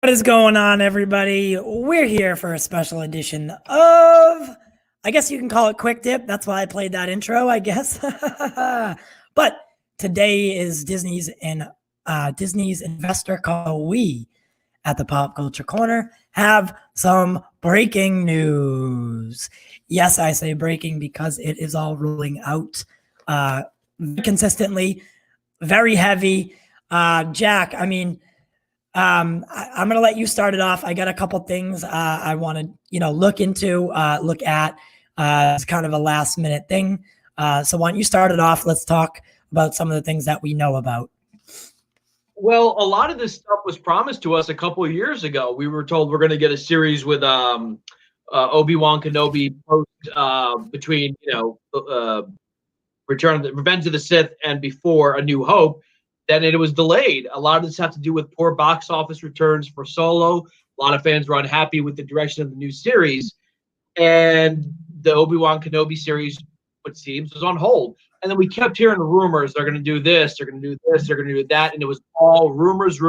What is going on, everybody? We're here for a special edition of, I guess you can call it Quick Dip. That's why I played that intro, I guess. But today is Disney's investor call. We at the Pop Culture Corner have some breaking news. Yes, I say breaking because it is all rolling out consistently, very heavy. Jack, I'm going to let you start it off. I got a couple things I want to, look at. It's kind of a last minute thing. So why don't you start it off? Let's talk about some of the things that we know about. Well, a lot of this stuff was promised to us a couple of years ago. We were told we're going to get a series with Obi-Wan Kenobi between, Revenge of the Sith and before A New Hope. Then it was delayed. A lot of this had to do with poor box office returns for Solo. A lot of fans were unhappy with the direction of the new series. And the Obi-Wan Kenobi series, it seems, was on hold. And then we kept hearing the rumors. They're going to do this. They're going to do this. They're going to do that. And it was all rumors.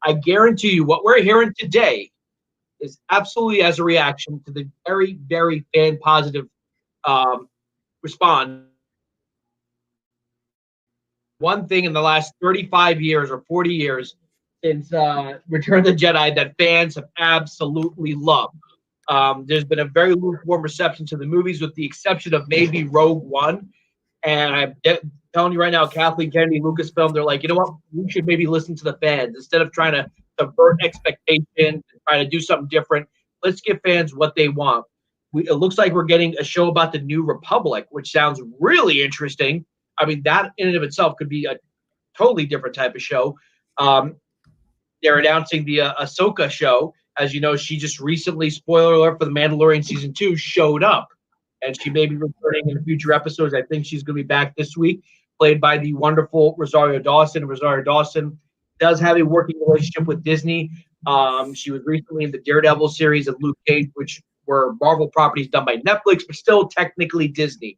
I guarantee you what we're hearing today is absolutely as a reaction to the very, very fan-positive response. One thing in the last 35 years or 40 years since Return of the Jedi that fans have absolutely loved. There's been a very lukewarm reception to the movies with the exception of maybe Rogue One. And I'm telling you right now, Kathleen Kennedy, Lucasfilm, they're like, you know what? We should maybe listen to the fans. Instead of trying to subvert expectations and try to do something different, let's give fans what they want. It looks like we're getting a show about the New Republic, which sounds really interesting. I mean, that in and of itself could be a totally different type of show. They're announcing the Ahsoka show. As you know, she just recently, spoiler alert for the Mandalorian Season 2, showed up. And she may be returning in future episodes. I think she's going to be back this week, played by the wonderful Rosario Dawson. Rosario Dawson does have a working relationship with Disney. She was recently in the Daredevil series of Luke Cage, which were Marvel properties done by Netflix, but still technically Disney.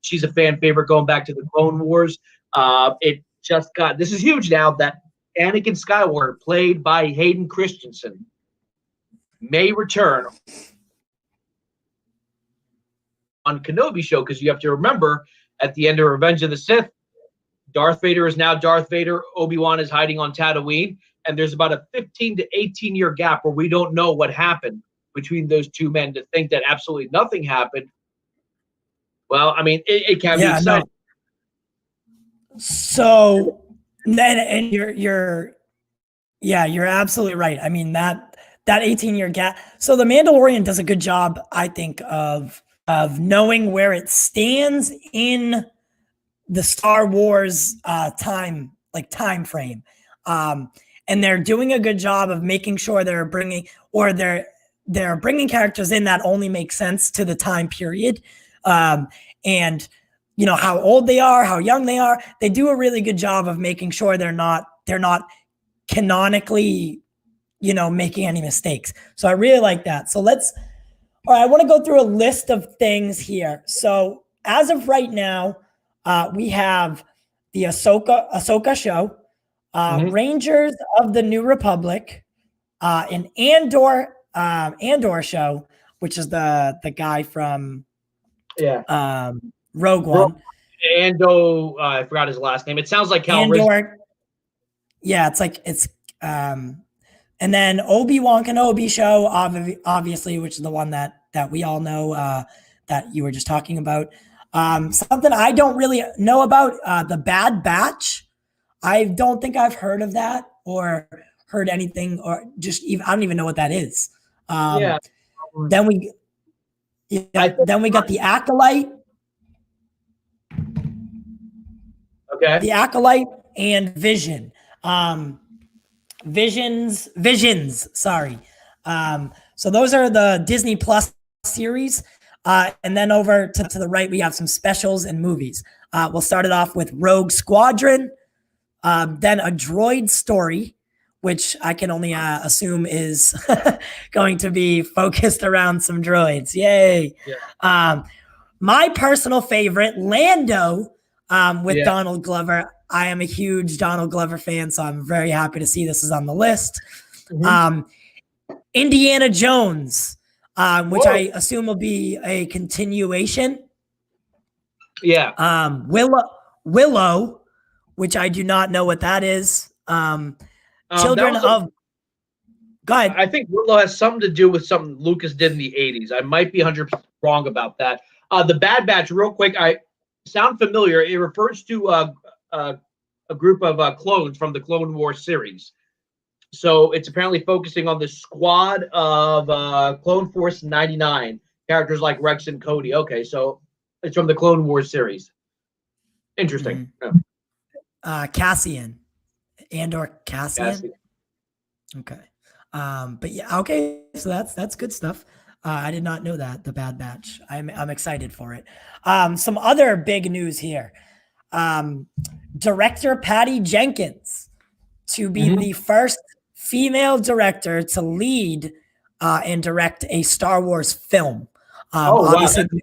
She's a fan favorite going back to the Clone Wars. This is huge now that Anakin Skywalker, played by Hayden Christensen, may return on Kenobi show, because you have to remember at the end of Revenge of the Sith, Darth Vader is now Darth Vader. Obi-Wan is hiding on Tatooine, and there's about a 15 to 18 year gap where we don't know what happened between those two men. To think that absolutely nothing happened, well, I mean, it can be exciting. No. So then, and you're absolutely right. I mean, that 18-year gap. So the Mandalorian does a good job, I think, of knowing where it stands in the Star Wars time frame. And they're doing a good job of making sure they're bringing characters in that only make sense to the time period. And how old they are, how young they are. They do a really good job of making sure they're not canonically, making any mistakes. So I really like that. So I want to go through a list of things here. So as of right now, we have the Ahsoka show, Rangers of the New Republic, an Andor show, which is the guy from Rogue One. I forgot his last name. It sounds like Cal Andor. Yeah, and then Obi-Wan Kenobi show, obviously, which is the one that we all know, that you were just talking about. Something I don't really know about, the Bad Batch. I don't think I've heard of that or heard anything, or I don't even know what that is. Then we got the Acolyte. Okay. The Acolyte and Vision. Visions. Sorry. So those are the Disney Plus series. And then over to the right, we have some specials and movies. We'll start it off with Rogue Squadron, then A Droid Story, which I can only assume is going to be focused around some droids. Yay. Yeah. My personal favorite, Lando, with Donald Glover. I am a huge Donald Glover fan, so I'm very happy to see this is on the list. Um, Indiana Jones, which Whoa. I assume will be a continuation. Yeah. Willow, which I do not know what that is. Children of. Go ahead. I think Willow has something to do with something Lucas did in the 80s. I might be 100% wrong about that. The Bad Batch, real quick, I sound familiar. It refers to a group of clones from the Clone Wars series. So it's apparently focusing on the squad of Clone Force 99, characters like Rex and Cody. Okay, so it's from the Clone Wars series. Interesting. Cassian. Andor Cassian. Okay. But yeah, okay. So that's good stuff. I did not know that, the Bad Batch. I'm excited for it. Some other big news here. Director Patty Jenkins to be the first female director to lead and direct a Star Wars film. Obviously, wow.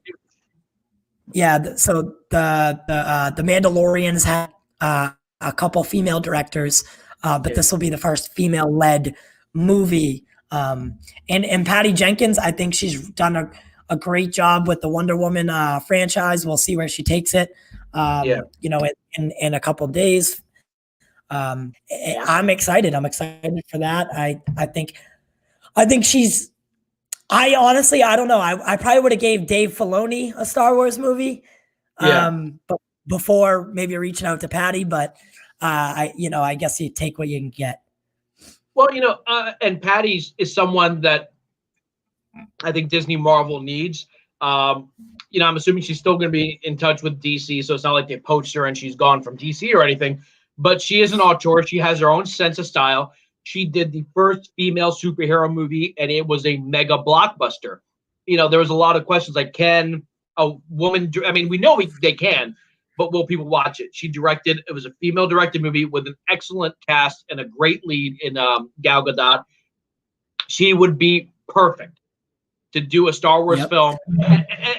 Yeah. So the Mandalorians had a couple female directors, but this will be the first female-led movie. And Patty Jenkins, I think she's done a great job with the Wonder Woman franchise. We'll see where she takes it. In a couple of days. I'm excited. I'm excited for that. I think she's. I honestly, I don't know. I probably would have gave Dave Filoni a Star Wars movie. But before maybe reaching out to Patty, but I guess you take what you can get. Well, and Patty is someone that I think Disney Marvel needs. I'm assuming she's still going to be in touch with DC, so it's not like they poached her and she's gone from DC or anything. But she is an auteur. She has her own sense of style. She did the first female superhero movie, and it was a mega blockbuster. There was a lot of questions like, can a woman do? I mean, we know they can, but will people watch it? She directed. It was a female-directed movie with an excellent cast and a great lead in Gal Gadot. She would be perfect to do a Star Wars film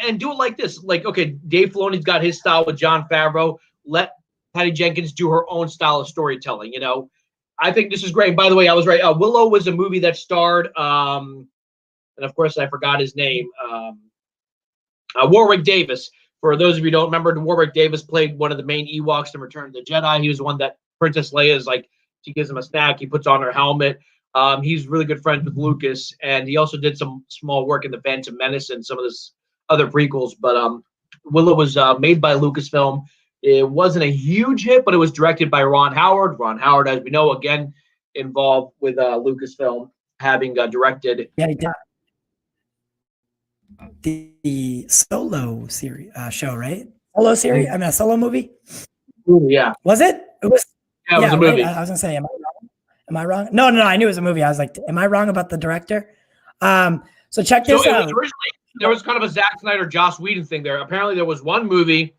and do it like this. Like, okay, Dave Filoni's got his style with Jon Favreau. Let Patty Jenkins do her own style of storytelling. I think this is great. And by the way, I was right. Willow was a movie that starred, and of course I forgot his name, Warwick Davis. For those of you who don't remember, Warwick Davis played one of the main Ewoks in Return of the Jedi. He was the one that Princess Leia is like, she gives him a snack, he puts on her helmet. He's really good friends with Lucas, and he also did some small work in the Phantom Menace and some of this other prequels. But Willow was made by Lucasfilm. It wasn't a huge hit, but it was directed by Ron Howard. Ron Howard, as we know, again involved with Lucasfilm, having directed. Yeah, he did the Solo series show, right? Solo series. I mean, a Solo movie. Yeah. Was it? It was. Yeah, it was a movie. Right? I was gonna say, am I wrong? No. I knew it was a movie. I was like, am I wrong about the director? So check this out. Originally, there was kind of a Zack Snyder, Joss Whedon thing there. Apparently, there was one movie.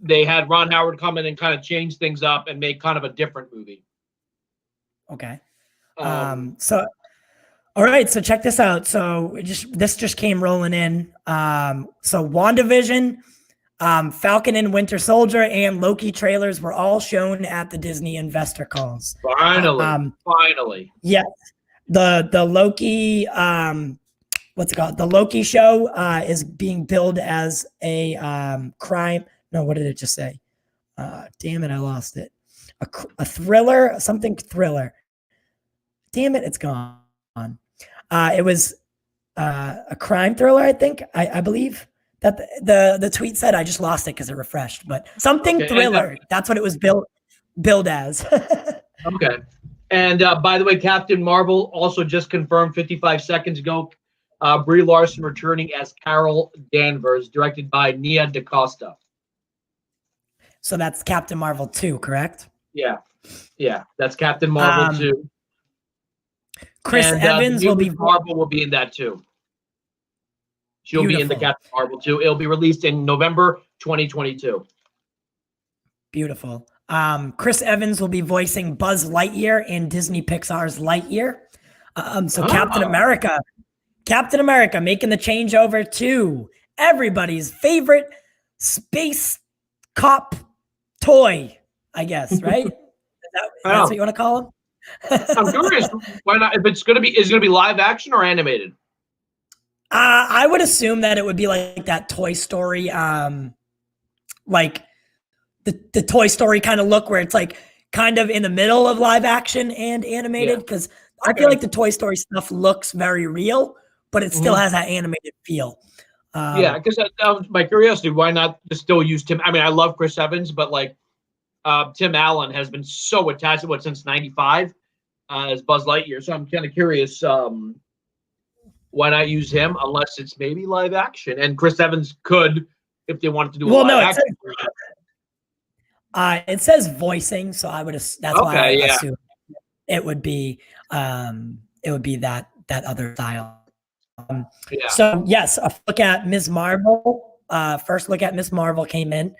They had Ron Howard come in and kind of change things up and make kind of a different movie. Okay. So, all right. So check this out. So this just came rolling in. So WandaVision, Falcon and Winter Soldier, and Loki trailers were all shown at the Disney investor calls. Finally. Yeah. The Loki, what's it called? The Loki show is being billed as a crime. No, what did it just say? Damn it, I lost it. A thriller, something thriller. Damn it, it's gone. It was a crime thriller, I think. I believe that the tweet said. I just lost it because it refreshed. But something thriller. That's what it was billed as. Okay. And by the way, Captain Marvel also just confirmed 55 seconds ago. Brie Larson returning as Carol Danvers, directed by Nia DaCosta. So that's Captain Marvel 2, correct? Yeah, that's Captain Marvel 2. Chris Evans will be Marvel will be in that too. She'll be in the Captain Marvel 2. It'll be released in November 2022. Beautiful. Chris Evans will be voicing Buzz Lightyear in Disney Pixar's Lightyear. Captain America making the changeover to everybody's favorite space cop toy, I guess, right? That's what you want to call him? I'm curious, why not? If it's gonna be live action or animated? I would assume that it would be like that Toy Story, like the Toy Story kind of look where it's like kind of in the middle of live action and animated. Because I feel like the Toy Story stuff looks very real, but it still has that animated feel. Yeah, because my curiosity, why not just still use Tim? I mean, I love Chris Evans, but like Tim Allen has been so attached to since '95 as Buzz Lightyear. So I'm kind of curious. Why not use him unless it's maybe live action? And Chris Evans could, if they wanted to do a live action. It says voicing, so I would. That's why I assume it would be that other style. So yes, a look at Ms. Marvel. First look at Ms. Marvel came in,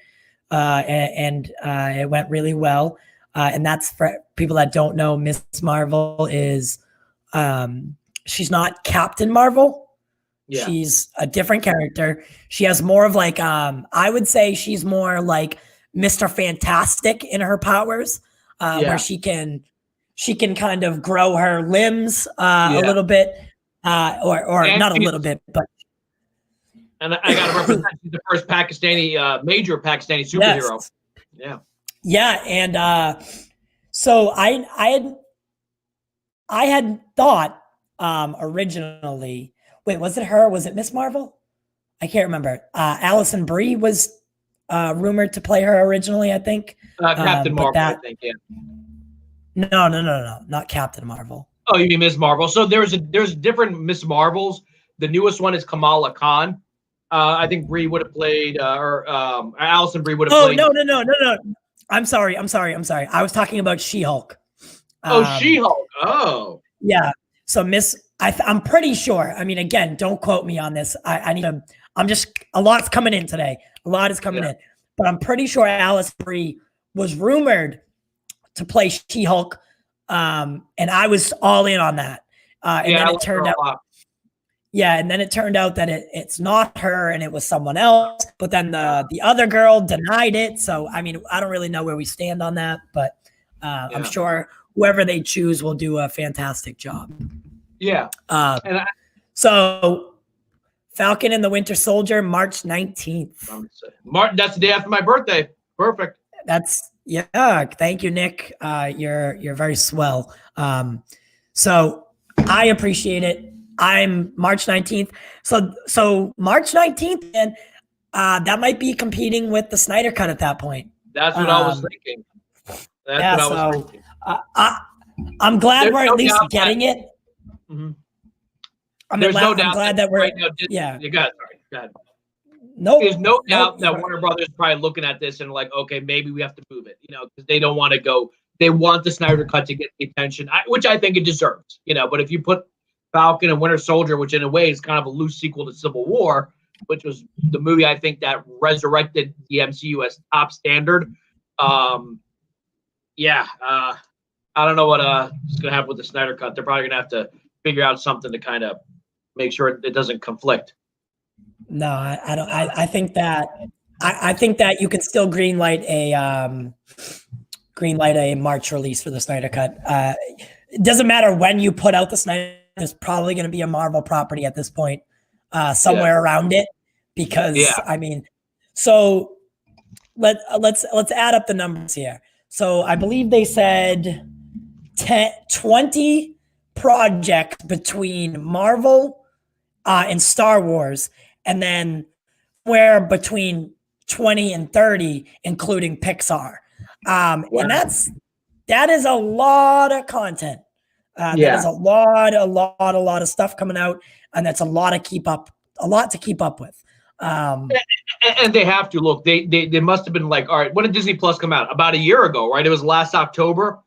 and it went really well. And that's for people that don't know. Ms. Marvel is. She's not Captain Marvel. Yeah. She's a different character. She has more of like, I would say she's more like Mr. Fantastic in her powers, where she can kind of grow her limbs a little bit, or not a little bit, but. And I got to represent the first major Pakistani superhero. Yes. Yeah. Yeah, and so I had thought. Originally, wait, was it her? Was it Miss Marvel? I can't remember. Alison Brie was rumored to play her originally, I think. Captain Marvel, I think, yeah. No, not Captain Marvel. Oh, you mean Miss Marvel? So there's different Miss Marvels. The newest one is Kamala Khan. I think Brie would have played, or Alison Brie would have played. Oh, no. I'm sorry. I was talking about She-Hulk. She-Hulk. Oh. Yeah. So I'm pretty sure. I mean, again, don't quote me on this. I need to. A lot's coming in today. A lot is coming in, but I'm pretty sure Alice Brie was rumored to play She-Hulk, and I was all in on that. And then it turned out. Yeah, and then it turned out that it's not her and it was someone else. But then the other girl denied it. So I mean, I don't really know where we stand on that, but I'm sure whoever they choose will do a fantastic job. Yeah. So Falcon and the Winter Soldier, March 19th. That's the day after my birthday. Perfect. Thank you, Nick. You're very swell. So I appreciate it. I'm March 19th. So March 19th, and that might be competing with the Snyder Cut at that point. That's what I was thinking. I'm glad we're at least getting it. Mm-hmm. I'm glad that we're. Right now, you got it. Sorry. Go ahead. Nope. There's no doubt that Warner Brothers is probably looking at this and like, okay, maybe we have to move it, because they don't want to go. They want the Snyder Cut to get the attention, which I think it deserves, But if you put Falcon and Winter Soldier, which in a way is kind of a loose sequel to Civil War, which was the movie I think that resurrected the MCU as top standard. I don't know what is going to happen with the Snyder Cut. They're probably going to have to figure out something to kind of make sure it doesn't conflict. No, I don't. I think that you can still greenlight a March release for the Snyder Cut. It doesn't matter when you put out the Snyder. There's probably going to be a Marvel property at this point, somewhere around it, because I mean, so let's add up the numbers here. So I believe they said 20 projects between Marvel and Star Wars, and then somewhere between 20 and 30, including Pixar. And that is a lot of content. There's a lot of stuff coming out, and that's a lot to keep up with. And they have to look. They must have been like, all right, when did Disney Plus come out? About a year ago, right? It was last October.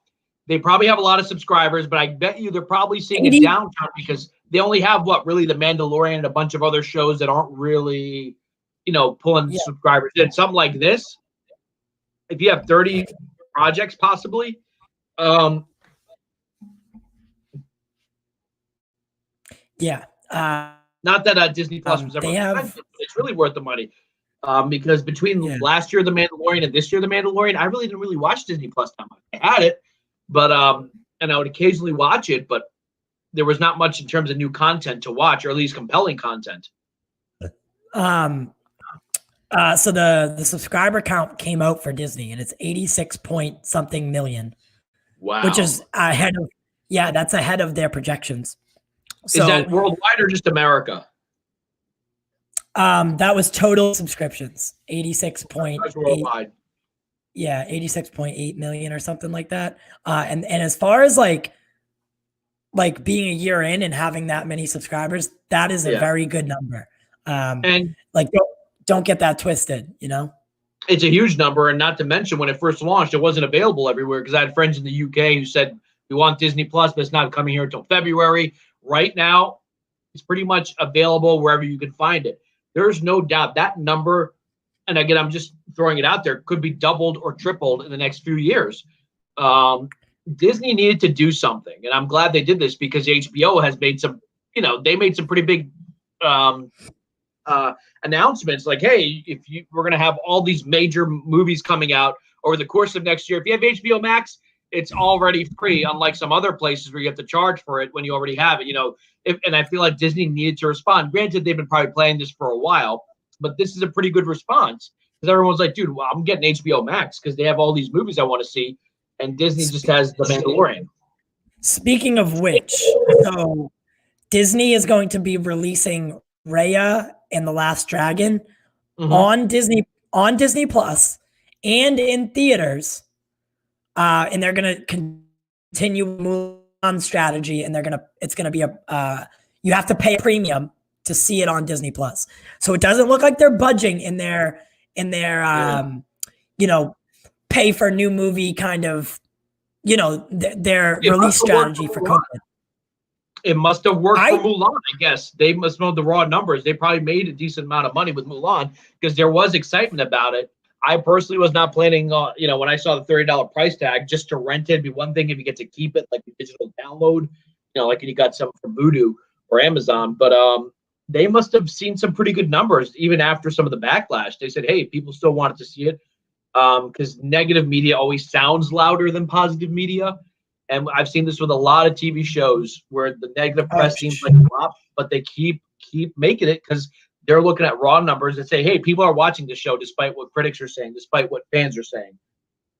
They probably have a lot of subscribers, but I bet you they're probably seeing a downturn because they only have really the Mandalorian and a bunch of other shows that aren't really, pulling subscribers in. Something like this, if you have 30 projects, possibly. Not that Disney Plus was ever. It's really worth the money, because between last year The Mandalorian and this year The Mandalorian, I really didn't watch Disney Plus that much. I had it, but and I would occasionally watch it, but there was not much in terms of new content to watch, or at least compelling content. So the subscriber count came out for Disney, and it's 86 point something million. Wow. Which is ahead of, that's ahead of their projections. So, is that worldwide or just America? That was total subscriptions, 86.8. Worldwide. Yeah, 86.8 million or something like that. And as far as like being a year in and having that many subscribers, that is a very good number. And like don't get that twisted, you know? It's a huge number, and not to mention when it first launched, it wasn't available everywhere because I had friends in the UK who said, we want Disney Plus, but it's not coming here until February. Right now, it's pretty much available wherever you can find it. There's no doubt that number, and again, I'm just throwing it out there, could be doubled or tripled in the next few years. Disney needed to do something, and I'm glad they did this because HBO has made some, they made some pretty big announcements like, hey, we're going to have all these major movies coming out over the course of next year. If you have HBO Max, it's already free, unlike some other places where you have to charge for it when you already have it. And I feel like Disney needed to respond. Granted, they've been probably playing this for a while, but this is a pretty good response because everyone's like, dude, well, I'm getting HBO Max because they have all these movies I want to see, and Disney just has The Mandalorian. Speaking of which, so Disney is going to be releasing Rhea and the Last Dragon on Disney Plus and in theaters, and they're going to continue Mulan strategy, and it's going to be you have to pay a premium to see it on Disney Plus. So it doesn't look like they're budging in their pay for new movie kind of their release strategy for COVID. It must have worked for Mulan, I guess. They must know the raw numbers. They probably made a decent amount of money with Mulan because there was excitement about it. I personally was not planning on, when I saw the $30 price tag, just to rent it. It'd be one thing if you get to keep it, like a digital download, like you got some from Vudu or Amazon. But they must have seen some pretty good numbers even after some of the backlash. They said, hey, people still wanted to see it because negative media always sounds louder than positive media. And I've seen this with a lot of TV shows where the negative press seems like a flop, but they keep making it because they're looking at raw numbers and say, hey, people are watching the show despite what critics are saying, despite what fans are saying.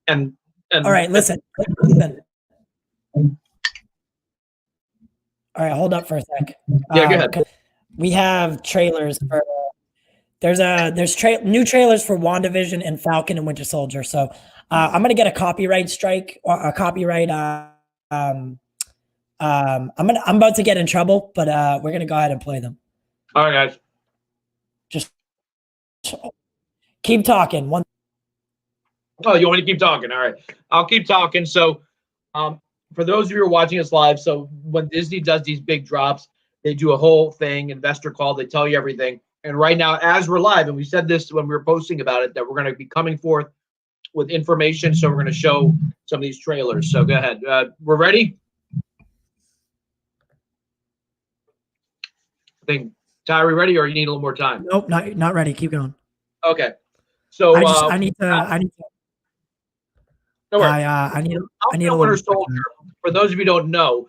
And all right, listen. All right, hold up for a sec. Yeah, go ahead. We have trailers for there's new trailers for WandaVision and Falcon and Winter Soldier. So I'm gonna get a copyright strike or a copyright. I'm about to get in trouble, but we're gonna go ahead and play them. All right, guys. Just keep talking. Oh, you want me to keep talking? All right, I'll keep talking. So, for those of you who are watching us live, so when Disney does these big drops, they do a whole thing, investor call. They tell you everything. And right now, as we're live, and we said this when we were posting about it, that we're going to be coming forth with information. So we're going to show some of these trailers. So go ahead. We're ready. I think, Ty, are we ready, or you need a little more time? Nope, not ready. Keep going. Okay. So I need to. No worries. I need a Winter Soldier. For those of you who don't know,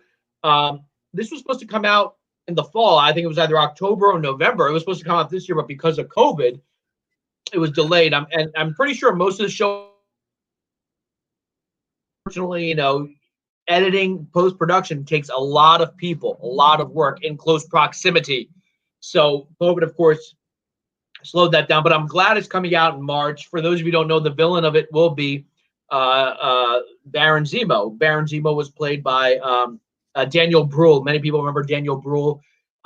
this was supposed to come out in the fall. I think it was either October or November. It was supposed to come out this year, but because of COVID, it was delayed. I'm pretty sure most of the show, unfortunately, editing, post-production takes a lot of people, a lot of work in close proximity. So COVID, of course, slowed that down. But I'm glad it's coming out in March. For those of you who don't know, the villain of it will be Baron Zemo. Baron Zemo was played by Daniel Bruhl. Many people remember Daniel Bruhl.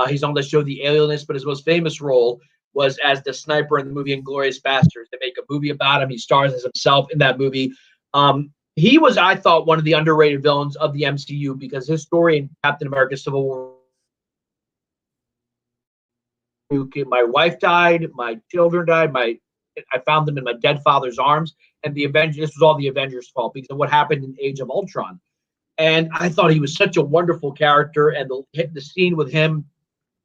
He's on the show The Alienist, but his most famous role was as the sniper in the movie Inglourious Basterds. They make a movie about him. He stars as himself in that movie. He was, I thought, one of the underrated villains of the MCU because his story in Captain America Civil War. My wife died. My children died. I found them in my dead father's arms. And the Avengers, this was all the Avengers' fault because of what happened in Age of Ultron. And I thought he was such a wonderful character. And the scene with him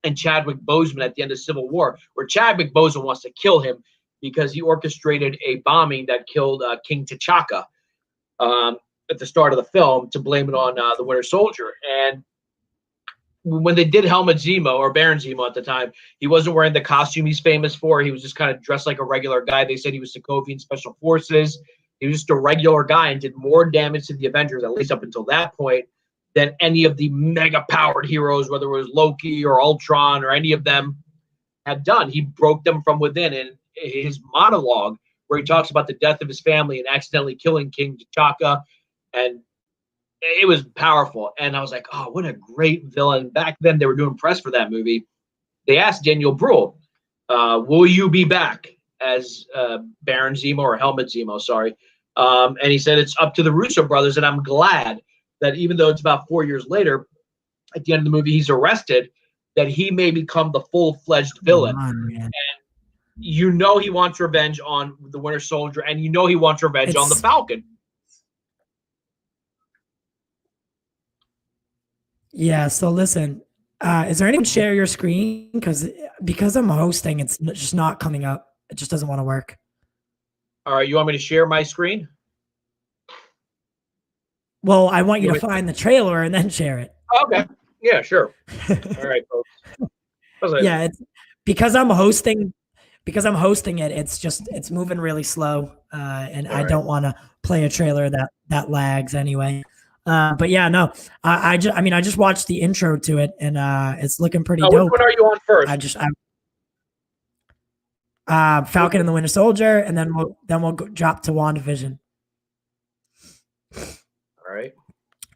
and Chadwick Boseman at the end of Civil War, where Chadwick Boseman wants to kill him because he orchestrated a bombing that killed King T'Chaka. at the start of the film to blame it on the Winter Soldier. And when they did Helmut Zemo, or Baron Zemo at the time, he wasn't wearing the costume he's famous for. He was just kind of dressed like a regular guy. They said he was Sokovian Special Forces. He was just a regular guy and did more damage to the Avengers, at least up until that point, than any of the mega-powered heroes, whether it was Loki or Ultron or any of them, had done. He broke them from within. And his monologue, where he talks about the death of his family and accidentally killing King T'Chaka, and it was powerful. And I was like, oh, what a great villain. Back then, they were doing press for that movie. They asked Daniel Bruhl, will you be back as Baron Zemo, or Helmut Zemo, sorry. And he said, it's up to the Russo brothers. And I'm glad that even though it's about 4 years later, at the end of the movie, he's arrested, that he may become the full-fledged villain. And you know he wants revenge on the Winter Soldier, and you know he wants revenge on the Falcon. Yeah, so listen, is there anyone share your screen? Because I'm hosting, it's just not coming up. It just doesn't want to work. All right, you want me to share my screen? Well, I want you to find the trailer and then share it. Okay. Yeah, sure. All right, folks. Yeah, it's because I'm hosting it, it's moving really slow. And I don't want to play a trailer that lags anyway. But yeah, no, I just watched the intro to it, and it's looking pretty dope. Which one are you on first? Falcon and the Winter Soldier, and then we'll drop to WandaVision. All right.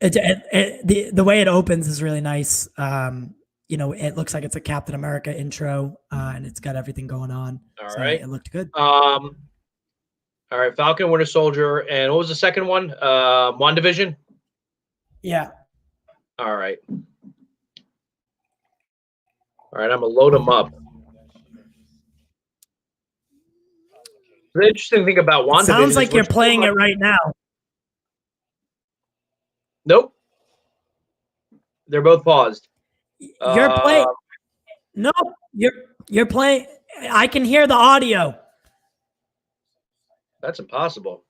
The way it opens is really nice. It looks like it's a Captain America intro, and it's got everything going on. All right. It looked good. All right, Falcon, Winter Soldier, and what was the second one? WandaVision? Yeah. All right. All right, I'm going to load them up. The interesting thing about WandaVision sounds like you're playing it right now. Nope. They're both paused. You're playing. No, you're playing. I can hear the audio. That's impossible.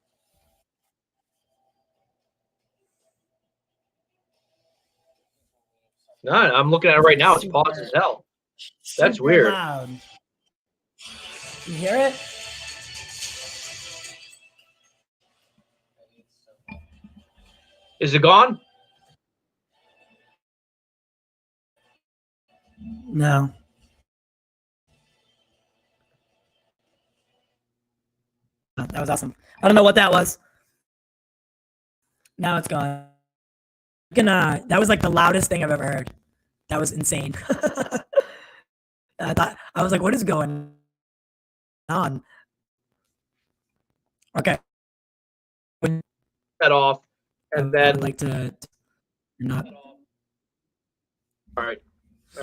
No, I'm looking at it right now. It's paused as hell. That's weird. Loud. You hear it? Is it gone? No. Oh, that was awesome. I don't know what that was. Now it's gone. That was like the loudest thing I've ever heard. That was insane. I was like, what is going on? Okay. That off. And then I'd like to not. All right.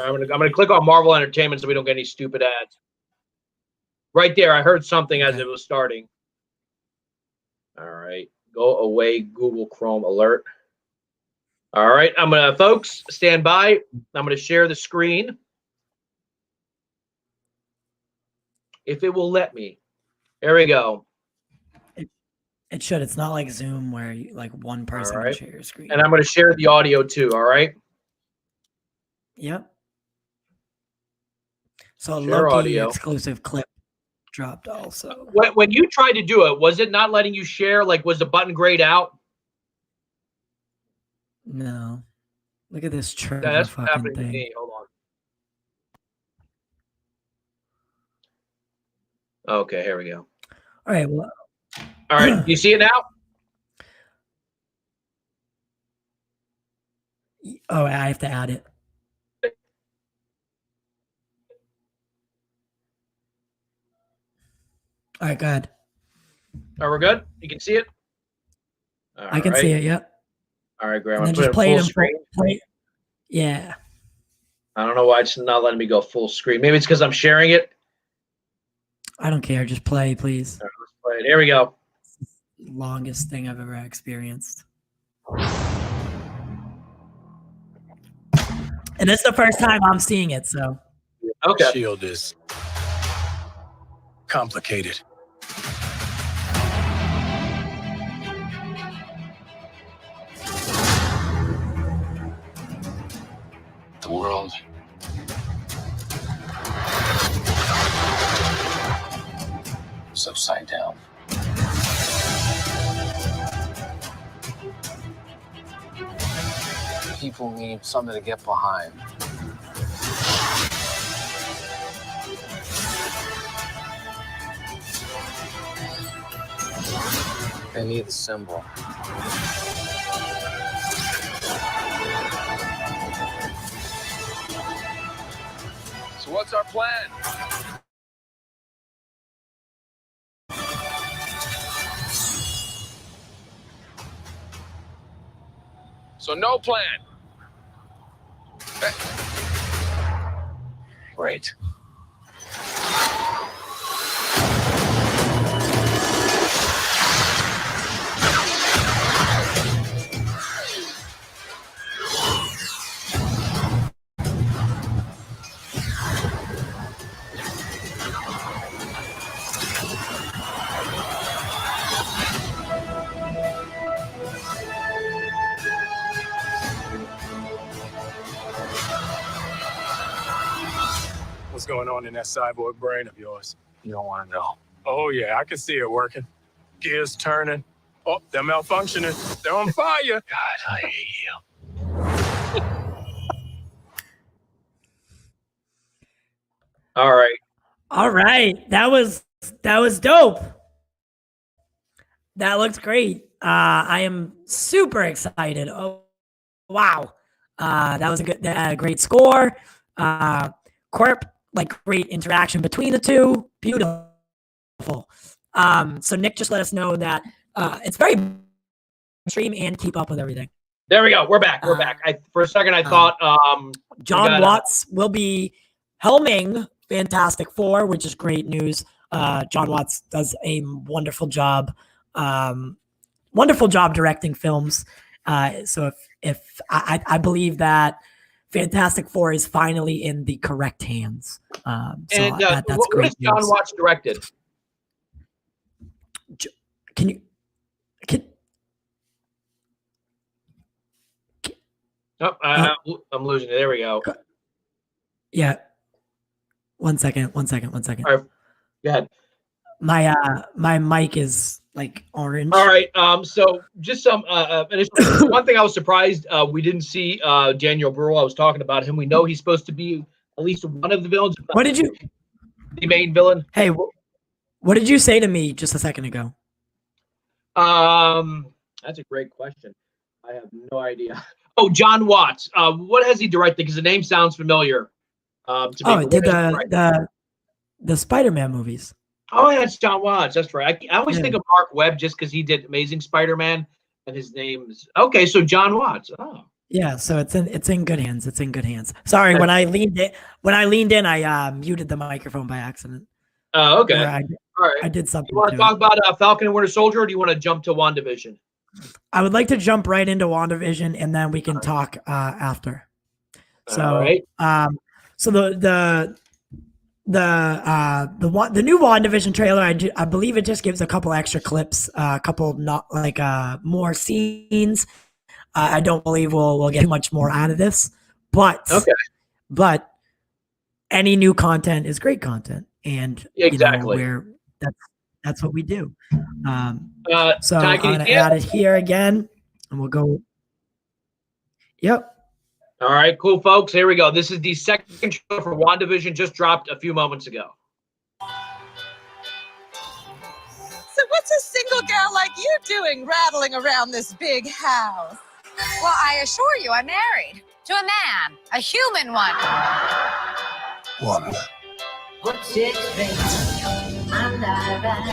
I'm gonna click on Marvel Entertainment so we don't get any stupid ads. Right there, I heard something as it was starting. All right. Go away, Google Chrome alert. All right. Folks, stand by. I'm gonna share the screen. If it will let me. There we go. It should. It's not like Zoom where one person can share your screen. And I'm going to share the audio too. All right. Yep. So share Loki audio. Exclusive clip dropped also. When you tried to do it, was it not letting you share? Was the button grayed out? No. Look at this trailer. Yeah, that's fucking happening thing. to me. Hold on. Okay, here we go. All right. Well. All right. You see it now? Oh, I have to add it. All right, go ahead. Are we good? You can see it? I can see it, yep. All right, Graham. And then just play it in full. Yeah. I don't know why it's not letting me go full screen. Maybe it's because I'm sharing it. I don't care. Just play, please. All right, let's play it. Here we go. Longest thing I've ever experienced. And it's the first time I'm seeing it, so. Okay. Shield is complicated. The world is upside down. People need something to get behind. They need a symbol. So what's our plan? So no plan. Hey. Great. What's going on in that cyborg brain of yours? You don't want to know. Oh, yeah, I can see it working. Gears turning. Oh, they're malfunctioning. They're on fire. God, I hate you. All right. All right. That was dope. That looks great. I am super excited. Oh, wow. That was a great score. Corp, like great interaction between the two. Beautiful. So Nick just let us know that it's very stream and keep up with everything. There we go. We're back. We're back. For a second, I thought John Watts will be helming Fantastic Four, which is great news. John Watts does a wonderful job directing films. So if I believe that Fantastic Four is finally in the correct hands. and that's what great has John news. Watts directed? Can Oh, I'm losing it. There we go. yeah. One second. All right. Go ahead. My mic is like orange. All right. So just some initial, one thing I was surprised we didn't see Daniel Bruhl. I was talking about him. We know he's supposed to be at least one of the villains. What did you? The main villain. Hey, what did you say to me just a second ago? That's a great question. I have no idea. Oh, John Watts. What has he directed? Because the name sounds familiar. To me. Oh, it did the Spider-Man movies. Oh, yeah, it's John Watts. That's right. I always think of Mark Webb just because he did Amazing Spider-Man, and his name's okay. So John Watts. Oh, yeah. So it's in good hands. It's in good hands. Sorry, when I leaned in, I muted the microphone by accident. Oh, okay. All right. I did something. You want to talk about Falcon and Winter Soldier, or do you want to jump to WandaVision? I would like to jump right into WandaVision, and then we can talk after. So, all right. So the new WandaVision trailer, I believe it just gives a couple extra clips, a couple not like more scenes. I don't believe we'll get much more out of this, but any new content is great content, and exactly that's what we do. So Ty, I'm gonna add it here again, and we'll go. Yep. All right, cool, folks. Here we go. This is the second trailer for WandaVision, just dropped a few moments ago. So what's a single gal like you doing rattling around this big house? Well, I assure you, I'm married to a man, a human one. Wanda. What's it been? And I ran.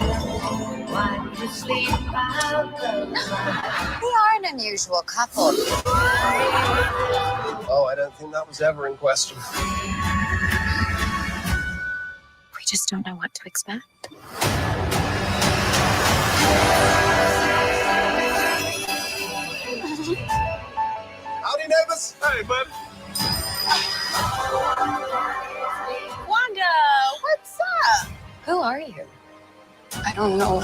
Why you sleep out the We are an unusual couple. Oh, I don't think that was ever in question. We just don't know what to expect. Howdy, neighbors. Hey, bud. Wanda, what's up? Who are you? I don't know.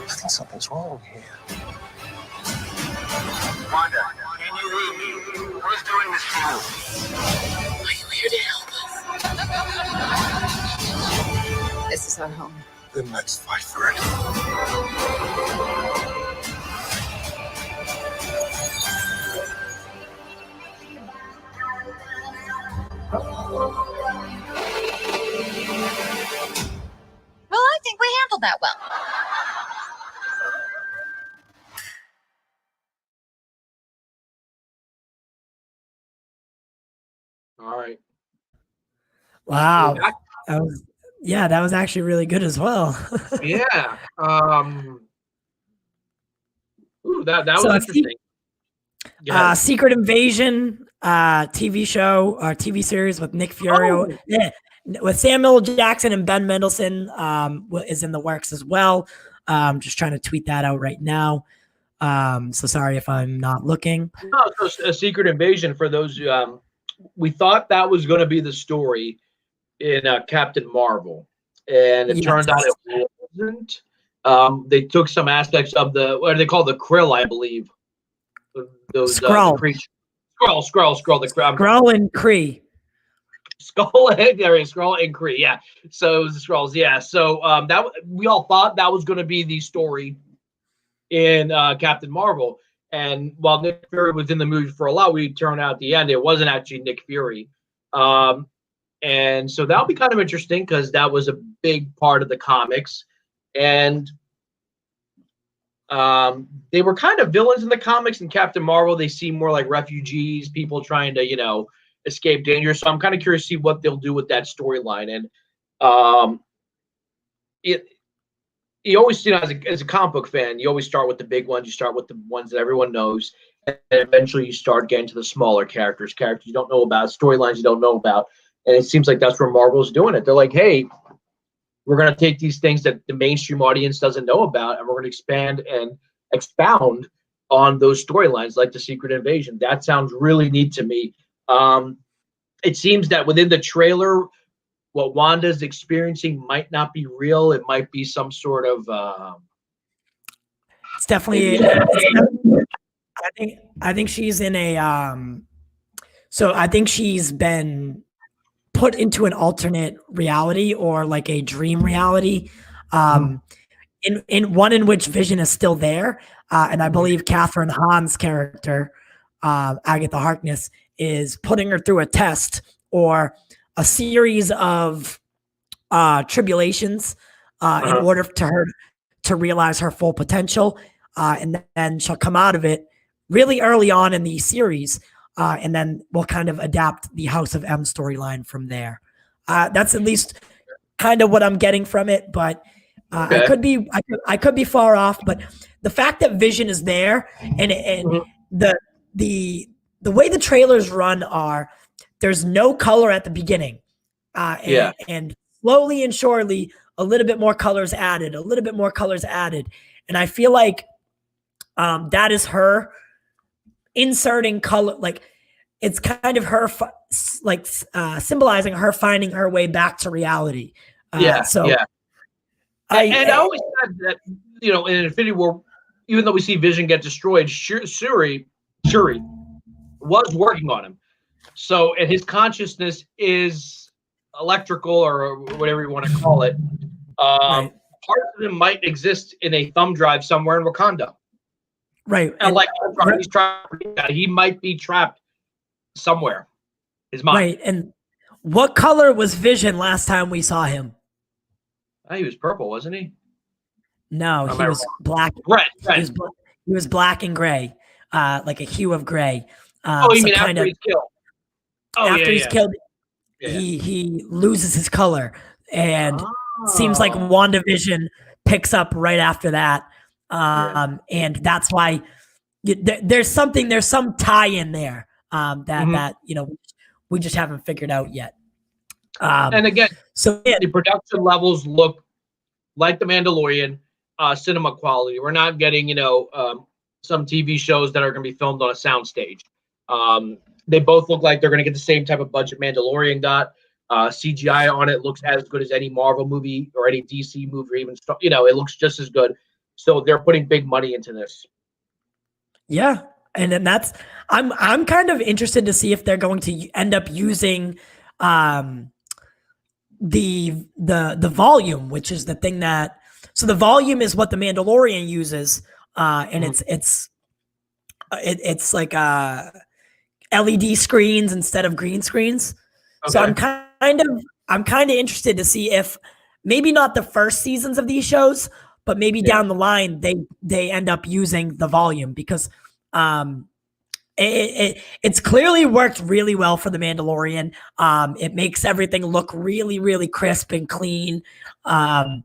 I think something's wrong here. Are you here to help us? This is our home. Then let's fight for it. Well, I think we handled that well. All right. Wow. That- That was actually really good as well. yeah. Ooh, that was So, interesting. Go ahead. Secret Invasion TV show or TV series with Nick Fury. Oh. Yeah, with Samuel Jackson and Ben Mendelsohn is in the works as well. Just trying to tweet that out right now. So sorry if I'm not looking. No, so a Secret Invasion for those. We thought that was going to be the story in Captain Marvel, and it turned out it wasn't. They took some aspects of what are they called? The Krill, I believe. Those Skrull. creatures. Skrull. The Skrull and Kree. Skull and Skrull and Kree. Yeah. So it was the Skrulls. Yeah. So that we all thought that was going to be the story in Captain Marvel. And while Nick Fury was in the movie for a lot, we turned out at the end it wasn't actually Nick Fury. And so that'll be kind of interesting because that was a big part of the comics. And they were kind of villains in the comics. In Captain Marvel, they seem more like refugees, people trying to, escape danger. So I'm kind of curious to see what they'll do with that storyline. And you always, as a comic book fan, you always start with the big ones. You start with the ones that everyone knows. And eventually you start getting to the smaller characters you don't know about, storylines you don't know about. And it seems like that's where Marvel's doing it. They're like, hey, we're going to take these things that the mainstream audience doesn't know about, and we're going to expand and expound on those storylines like the Secret Invasion. That sounds really neat to me. It seems that within the trailer, what Wanda's experiencing might not be real. It might be some sort of. It's definitely. I think she's in a. So I think she's been put into an alternate reality or like a dream reality. In one in which Vision is still there, and I believe Catherine Hahn's character, Agatha Harkness, is putting her through a test or a series of tribulations in order to her to realize her full potential, and then she'll come out of it really early on in the series, and then we'll kind of adapt the House of M storyline from there. That's at least kind of what I'm getting from it, but I could be far off. But the fact that Vision is there and the way the trailers run are there's no color at the beginning, and slowly and surely a little bit more colors added, and I feel like that is her inserting color, like it's kind of her symbolizing her finding her way back to reality. And I always said that, in Infinity War, even though we see Vision get destroyed, Shuri was working on him. So, and his consciousness is electrical or whatever you want to call it. Part of him might exist in a thumb drive somewhere in Wakanda. Right. And he might be trapped somewhere. His mind. Right. And what color was Vision last time we saw him? He was purple, wasn't he? No, he was black. Red. He was black and gray, like a hue of gray. You mean after he's killed? After he's killed, he loses his color, and seems like WandaVision picks up right after that. And that's why there's some tie in there that we just haven't figured out yet. And again, so the production levels look like the Mandalorian cinema quality. We're not getting some TV shows that are going to be filmed on a soundstage. They both look like they're going to get the same type of budget Mandalorian got. CGI on it looks as good as any Marvel movie or any DC movie, or even it looks just as good. So they're putting big money into this. Yeah, And then I'm kind of interested to see if they're going to end up using the volume, which is the thing that, so the volume is what the Mandalorian uses, and it's like LED screens instead of green screens. Okay. So I'm kind of interested to see if maybe not the first seasons of these shows, but maybe down the line they end up using the volume, because it's clearly worked really well for the Mandalorian. It makes everything look really, really crisp and clean. And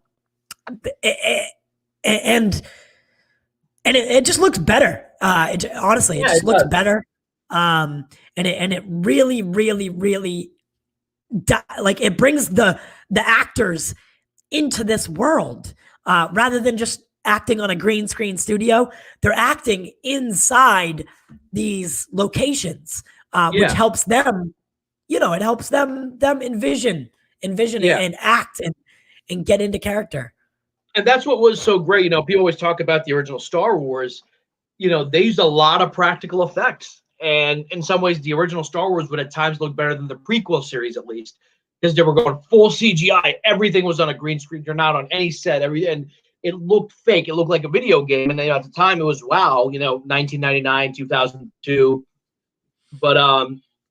it just looks better. Honestly, it just looks better. And it really, really, really like it brings the actors into this world, rather than just acting on a green screen studio. They're acting inside these locations, which helps them, it helps them envision and act and get into character. And that's what was so great. People always talk about the original Star Wars. They used a lot of practical effects. And in some ways, the original Star Wars would at times look better than the prequel series, at least, because they were going full CGI. Everything was on a green screen. You're not on any set. And it looked fake. It looked like a video game. And then at the time, it was, wow, 1999, 2002. But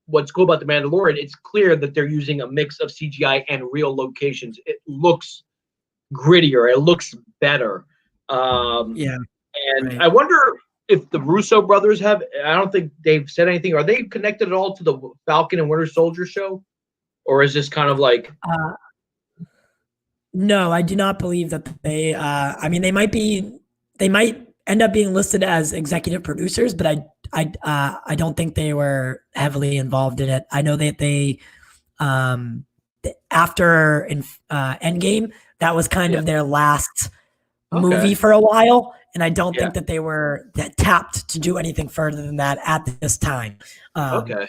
what's cool about The Mandalorian, it's clear that they're using a mix of CGI and real locations. It looks grittier. It looks better. And right. I wonder if the Russo brothers I don't think they've said anything. Are they connected at all to the Falcon and Winter Soldier show? Or is this kind of like... No, I do not believe that they, they might end up being listed as executive producers, but I don't think they were heavily involved in it. I know that they, after Endgame, that was kind of their last movie for a while. And I don't think that they were tapped to do anything further than that at this time. They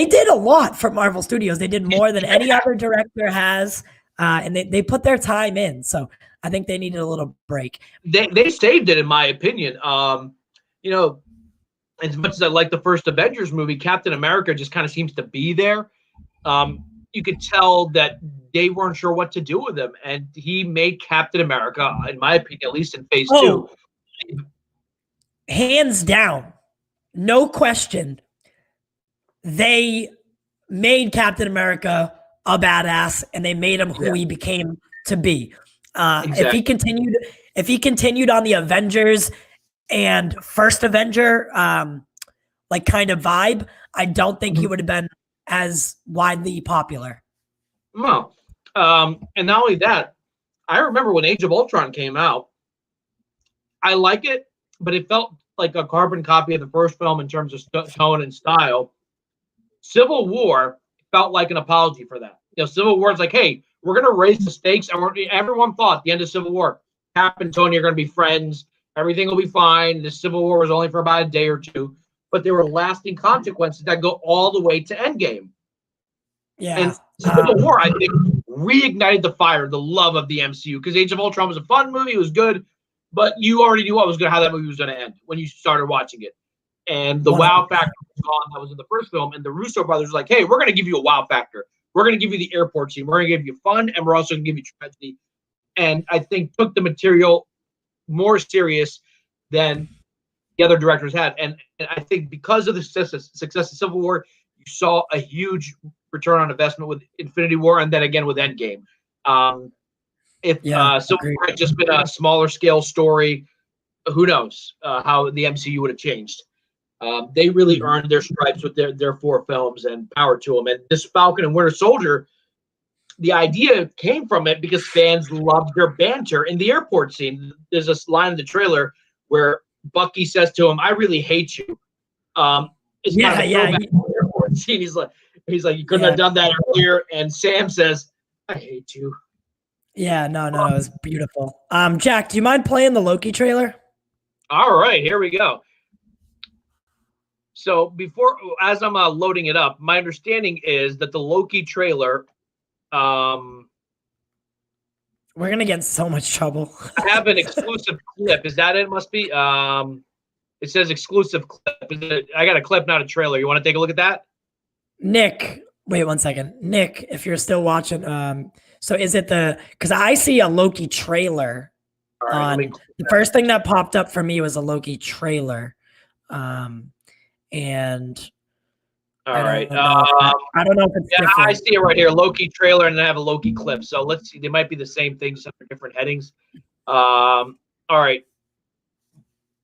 did a lot for Marvel Studios. They did more than any other director has. And they put their time in, so I think they needed a little break. They saved it, in my opinion. As much as I like the first Avengers movie, Captain America just kind of seems to be there. You could tell that they weren't sure what to do with him, and he made Captain America, in my opinion, at least in Phase 2. Hands down, no question, they made Captain America a badass, and they made him who he became to be. Exactly. If he continued on the Avengers and first Avenger like kind of vibe, I don't think he would have been as widely popular. No. And not only that, I remember when Age of Ultron came out, I like it, but it felt like a carbon copy of the first film in terms of tone and style. Civil War felt like an apology for that. Civil War is like, hey, we're going to raise the stakes. And everyone thought at the end of Civil War, Cap and Tony are going to be friends. Everything will be fine. The Civil War was only for about a day or two, but there were lasting consequences that go all the way to Endgame. Yeah. And Civil War, I think, reignited the fire, the love of the MCU, because Age of Ultron was a fun movie. It was good, but you already knew how that movie was going to end when you started watching it. And the wow factor was gone that was in the first film. And the Russo brothers were like, hey, we're going to give you a wow factor. We're going to give you the airport scene. We're going to give you fun, and we're also going to give you tragedy. And I think took the material more serious than the other directors had. And I think because of the success of Civil War, you saw a huge return on investment with Infinity War, and then again with Endgame. If Civil War had just been a smaller scale story, who knows how the MCU would have changed. They really earned their stripes with their 4 films, and power to them. And this Falcon and Winter Soldier, the idea came from it because fans loved their banter in the airport scene. There's a line in the trailer where Bucky says to him, "I really hate you." It's kind of the airport scene. He's like, you couldn't have done that earlier. And Sam says, "I hate you." Yeah, no, it was beautiful. Jack, do you mind playing the Loki trailer? All right, here we go. So as I'm loading it up, my understanding is that the Loki trailer, we're going to get in so much trouble. I have an exclusive clip. Is that it? Must be. It says exclusive clip. I got a clip, not a trailer. You want to take a look at that? Nick, wait 1 second. Nick, if you're still watching, so is it because I see a Loki trailer All right, on the first thing that popped up for me was a Loki trailer. And all right. I don't know if it's different. I see it right here. Loki trailer, and then I have a Loki clip. So let's see. They might be the same things, just under different headings. All right.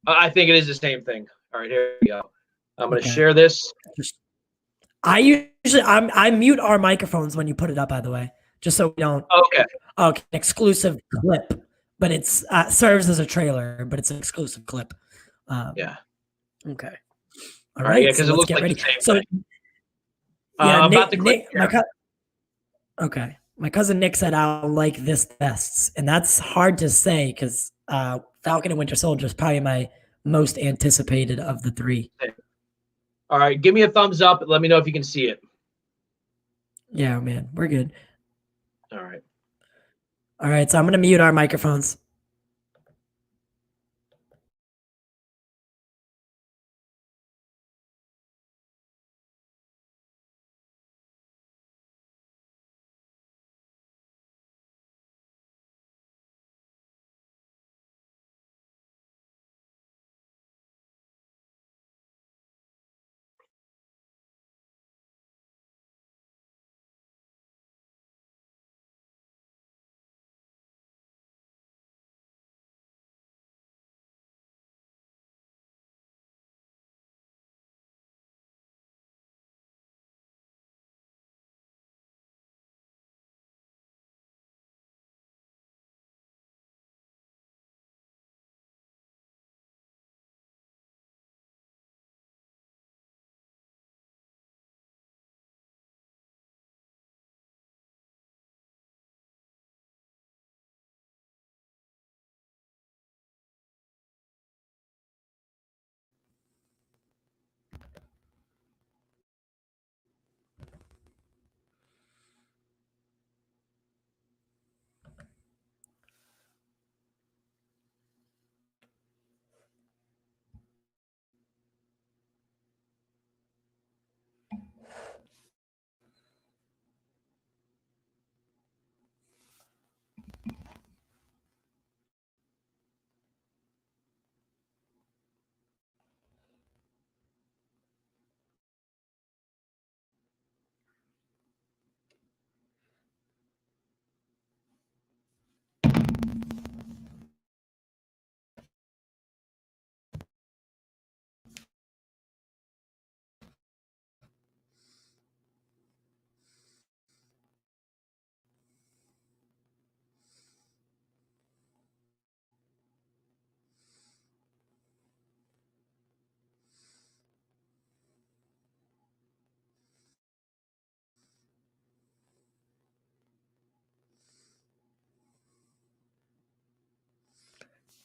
I think it is the same thing. All right, here we go. I'm going to share this. I mute our microphones when you put it up, by the way, just so we don't. Okay. Exclusive clip, but it's serves as a trailer, but it's an exclusive clip. Yeah. Okay. All right. Yeah, because it looks like ready. the same so, thing. Yeah, about the clip. Okay. My cousin Nick said I'll like this best, and that's hard to say because Falcon and Winter Soldier is probably my most anticipated of the three. All right, give me a thumbs up and let me know if you can see it. Yeah, man, we're good. All right. All right, so I'm going to mute our microphones.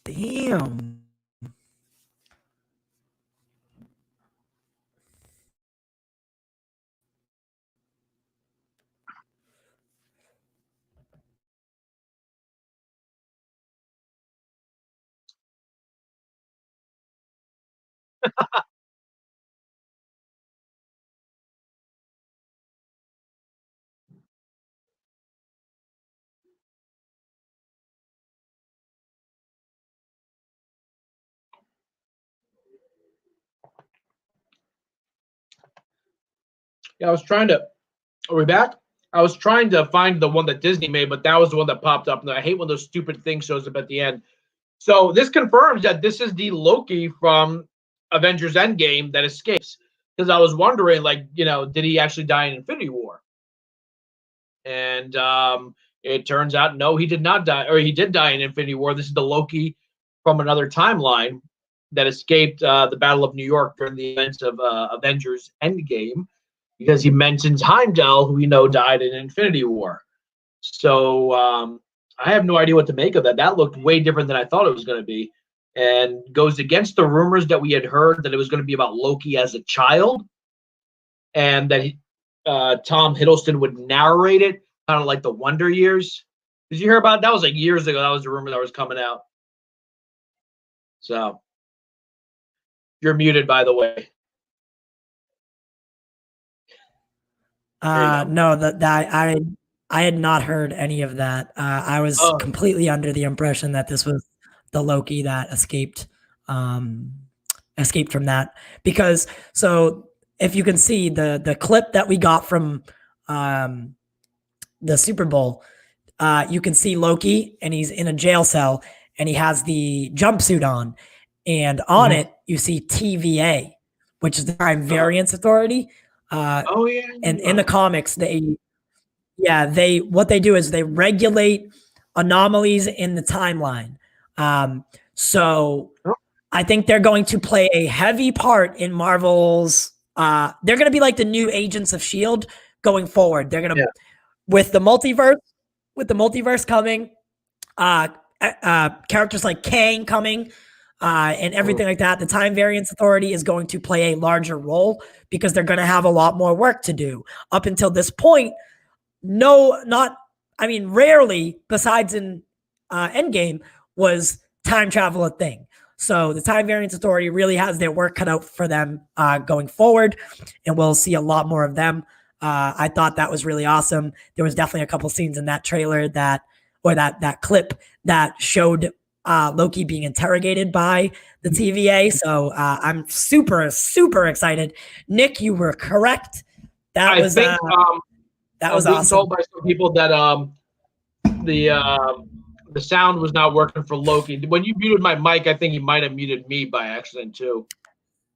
Damn. Yeah, I was trying to. Are we back? I was trying to find the one that Disney made, but that was the one that popped up. And I hate when those stupid things shows up at the end. So this confirms that this is the Loki from Avengers Endgame that escapes. Because I was wondering, like, did he actually die in Infinity War? And it turns out, no, he did not die, or he did die in Infinity War. This is the Loki from another timeline that escaped the Battle of New York during the events of Avengers Endgame, because he mentions Heimdall, who we know died in Infinity War. So I have no idea what to make of that. That looked way different than I thought it was going to be, and goes against the rumors that we had heard that it was going to be about Loki as a child, and that Tom Hiddleston would narrate it, kind of like the Wonder Years. Did you hear about that? Was like years ago. That was the rumor that was coming out. So You're muted, by the way. No, I had not heard any of that. I was completely under the impression that this was the Loki that escaped from that, because so if you can see the clip that we got from the Super Bowl, you can see Loki and he's in a jail cell and he has the jumpsuit on, and on it you see TVA, which is the Time Variance Authority. And in the comics, what they do is they regulate anomalies in the timeline. So I think they're going to play a heavy part in Marvel's. They're going to be like the new Agents of S.H.I.E.L.D. going forward. They're going to, with the multiverse coming, characters like Kang coming, and everything like that. The Time Variance Authority is going to play a larger role because they're going to have a lot more work to do. Up until this point, rarely, besides in Endgame, was time travel a thing. So the Time Variance Authority really has their work cut out for them going forward, and we'll see a lot more of them. I thought that was really awesome. There was definitely a couple scenes in that trailer that clip that showed Loki being interrogated by the TVA. So I'm super, super excited. Nick, you were correct. That was awesome. Told by some people that the sound was not working for Loki. When you muted my mic, I think you might have muted me by accident too.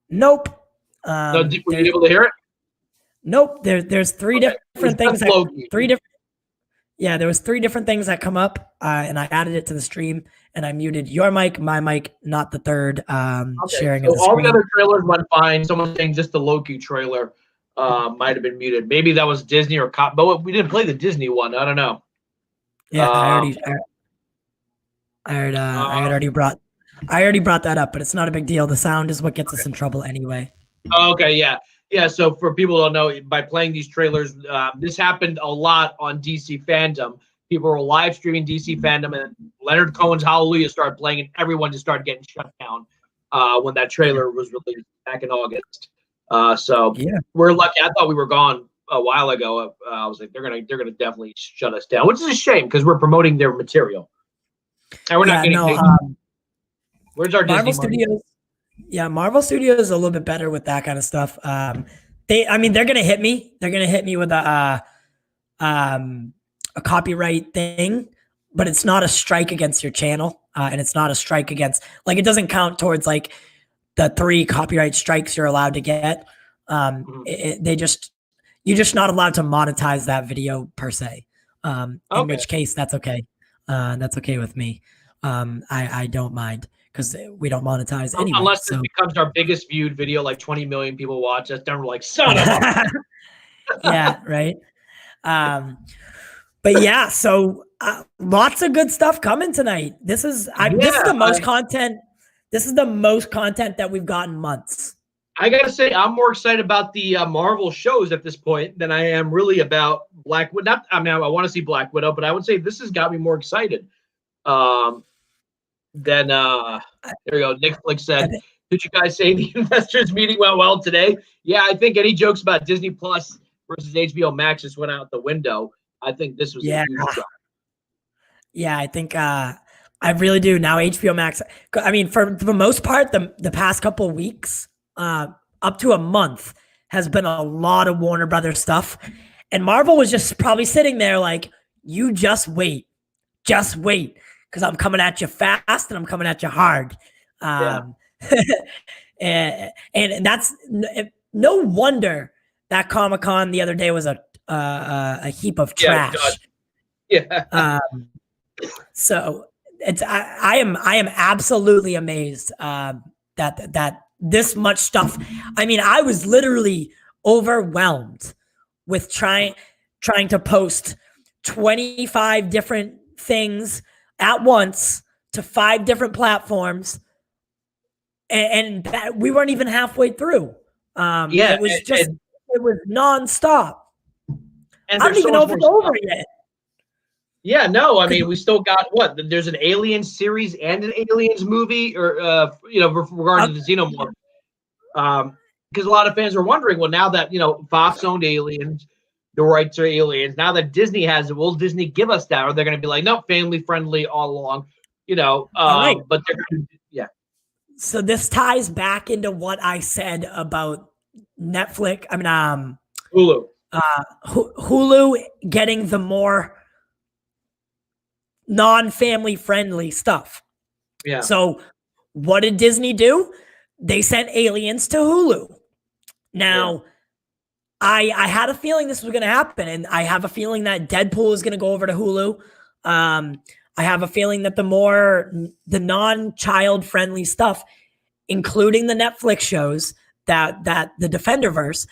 Nope. Were you able to hear it? Nope. There's three different things. There was three different things that come up, and I added it to the stream, and I muted your mic, my mic, not the third. Sharing of the all screen. the other trailers went fine. Someone saying just the Loki trailer might have been muted. Maybe that was Disney or but we didn't play the Disney one. I don't know. Yeah, I already brought that up, but it's not a big deal. The sound is what gets us in trouble anyway. Okay, yeah. So for people who don't know, by playing these trailers, this happened a lot on DC fandom. People were live streaming DC fandom, and Leonard Cohen's Hallelujah started playing, and everyone just started getting shut down when that trailer was released back in August. We're lucky. I thought we were gone a while ago. I was like, they're gonna definitely shut us down, which is a shame because we're promoting their material, and we're not getting paid. Where's our Marvel Disney Studios? money? Yeah, Marvel Studios is a little bit better with that kind of stuff. They're gonna hit me. They're gonna hit me with a copyright thing, but it's not a strike against your channel, and it's not a strike against, like, it doesn't count towards like the 3 copyright strikes you're allowed to get. You're just not allowed to monetize that video per se. In which case, that's okay. That's okay with me. I don't mind, because we don't monetize anyway. Unless it becomes our biggest viewed video, like 20 million people watch us, then we're like, son of a. Yeah, right. But yeah, so lots of good stuff coming tonight. This is the most content. This is the most content that we've gotten months. I gotta say, I'm more excited about the Marvel shows at this point than I am really about Black Widow. I want to see Black Widow, but I would say this has got me more excited. Then there we go. Netflix said, "Did you guys say the investors meeting went well today?" Yeah, I think any jokes about Disney Plus versus HBO Max just went out the window. I think this was a huge shock. Yeah, I think I really do. Now HBO Max. I mean, for the most part, the past couple of weeks, up to a month, has been a lot of Warner Brothers stuff, and Marvel was just probably sitting there like, "You just wait, because I'm coming at you fast and I'm coming at you hard." And that's no wonder that Comic-Con the other day was a heap of trash. So I am absolutely amazed that this much stuff. I mean, I was literally overwhelmed with trying to post 25 different things at once to 5 different platforms, and that we weren't even halfway through. It was nonstop. And I don't even know if it's over yet. Yeah, no, I mean, we still got what? There's an Aliens series and an Aliens movie, or regarding the Xenomorph. Because a lot of fans are wondering, well, now that Fox owned Aliens, the rights are Aliens. Now that Disney has it, will Disney give us that? Or they're going to be like, no, family friendly all along, All right. But they're going to, yeah. So this ties back into what I said about Netflix. I mean, Hulu. Hulu getting the more non-family friendly stuff. Yeah. So what did Disney do? They sent Aliens to Hulu. Now, I had a feeling this was going to happen, and I have a feeling that Deadpool is going to go over to Hulu. I have a feeling that the non-child friendly stuff, including the Netflix shows that the Defenderverse,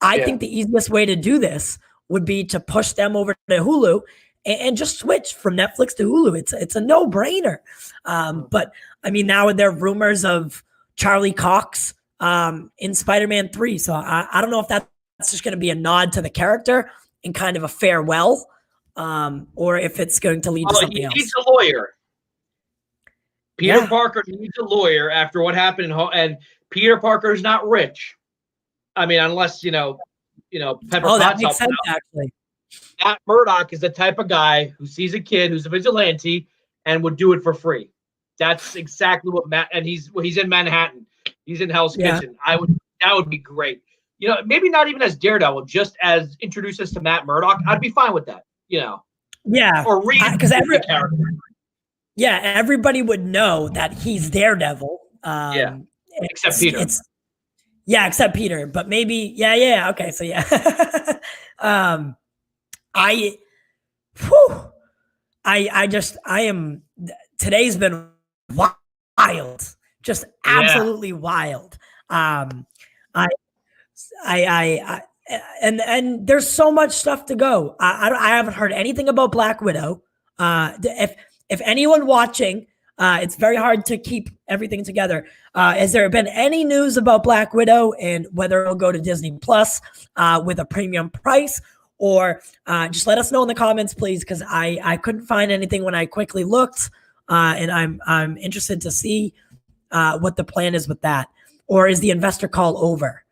I think the easiest way to do this would be to push them over to Hulu and just switch from Netflix to Hulu. It's a no-brainer. But I mean, now there are rumors of Charlie Cox in Spider-Man 3. So I don't know if that's just going to be a nod to the character and kind of a farewell, or if it's going to lead to something else. He needs a lawyer. Peter Parker needs a lawyer after what happened, and Peter Parker is not rich. I mean, unless Pepper Potts. That makes sense, actually. Matt Murdock is the type of guy who sees a kid who's a vigilante and would do it for free. That's exactly what Matt, and he's in Manhattan. He's in Hell's Kitchen. That would be great. Maybe not even as Daredevil, just as introduce us to Matt Murdock. I'd be fine with that. Yeah. Or read because the character. Yeah, everybody would know that he's Daredevil. Except Peter. Except Peter. But maybe, okay, so yeah. Today's been wild, just absolutely wild. And there's so much stuff to go. I haven't heard anything about Black Widow. If anyone watching, it's very hard to keep everything together. Has there been any news about Black Widow and whether it'll go to Disney Plus with a premium price? Or just let us know in the comments, please, because I couldn't find anything when I quickly looked, and I'm interested to see what the plan is with that. Or is the investor call over?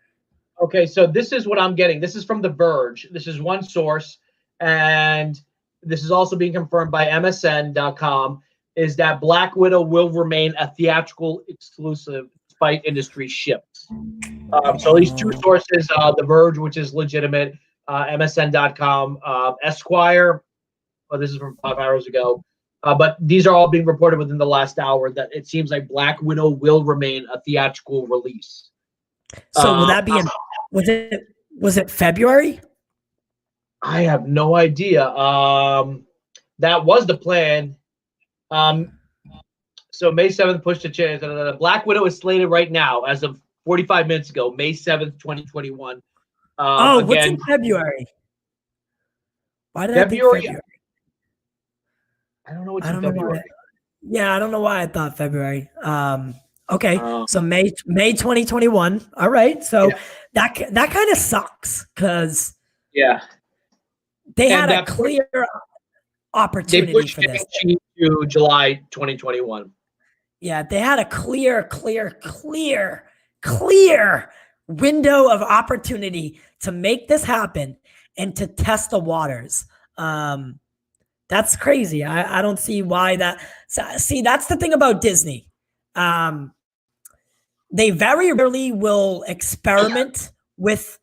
Okay, so this is what I'm getting. This is from The Verge. This is one source, and this is also being confirmed by MSN.com, is that Black Widow will remain a theatrical exclusive despite industry shifts. So at least two sources, The Verge, which is legitimate, MSN.com, Esquire. This is from 5 hours ago. But these are all being reported within the last hour that it seems like Black Widow will remain a theatrical release. So will that be was it February? I have no idea. That was the plan. So May 7th pushed to change. Black Widow is slated right now as of 45 minutes ago, May 7th, 2021. What's in February? Why did I think February? I don't know what's in February. I don't know why I thought February. Okay, so May 2021. All right, so that kind of sucks because they had a clear opportunity they pushed for this to July 2021. Yeah, they had a clear window of opportunity to make this happen and to test the waters. That's crazy. I don't see why that. See, that's the thing about Disney. They very rarely will experiment with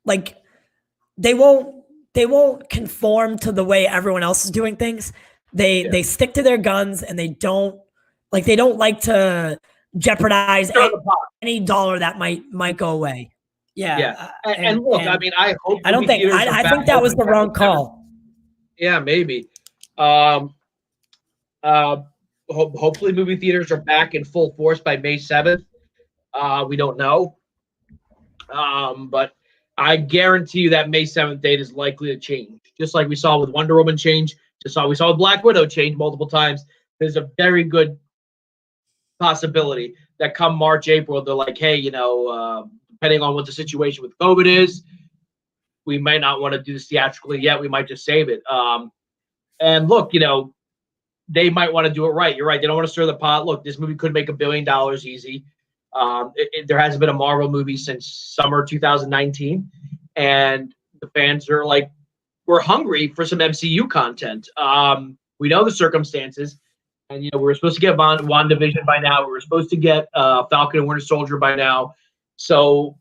like they won't conform to the way everyone else is doing things. They stick to their guns and they don't like to jeopardize any dollar that might go away. And look, I mean, I hope. I don't think. I think that was the wrong call. Yeah, maybe. Hopefully, movie theaters are back in full force by May 7th. We don't know, but I guarantee you that May 7th date is likely to change, just like we saw with Wonder Woman change. We saw with Black Widow change multiple times. There's a very good possibility that come March, April, they're like, hey, depending on what the situation with COVID is, we might not want to do this theatrically yet. We might just save it. And look, they might want to do it right. You're right. They don't want to stir the pot. Look, this movie could make $1 billion easy. There hasn't been a Marvel movie since summer 2019, and the fans are like, we're hungry for some MCU content. We know the circumstances, and we were supposed to get WandaVision by now. We were supposed to get Falcon and Winter Soldier by now. So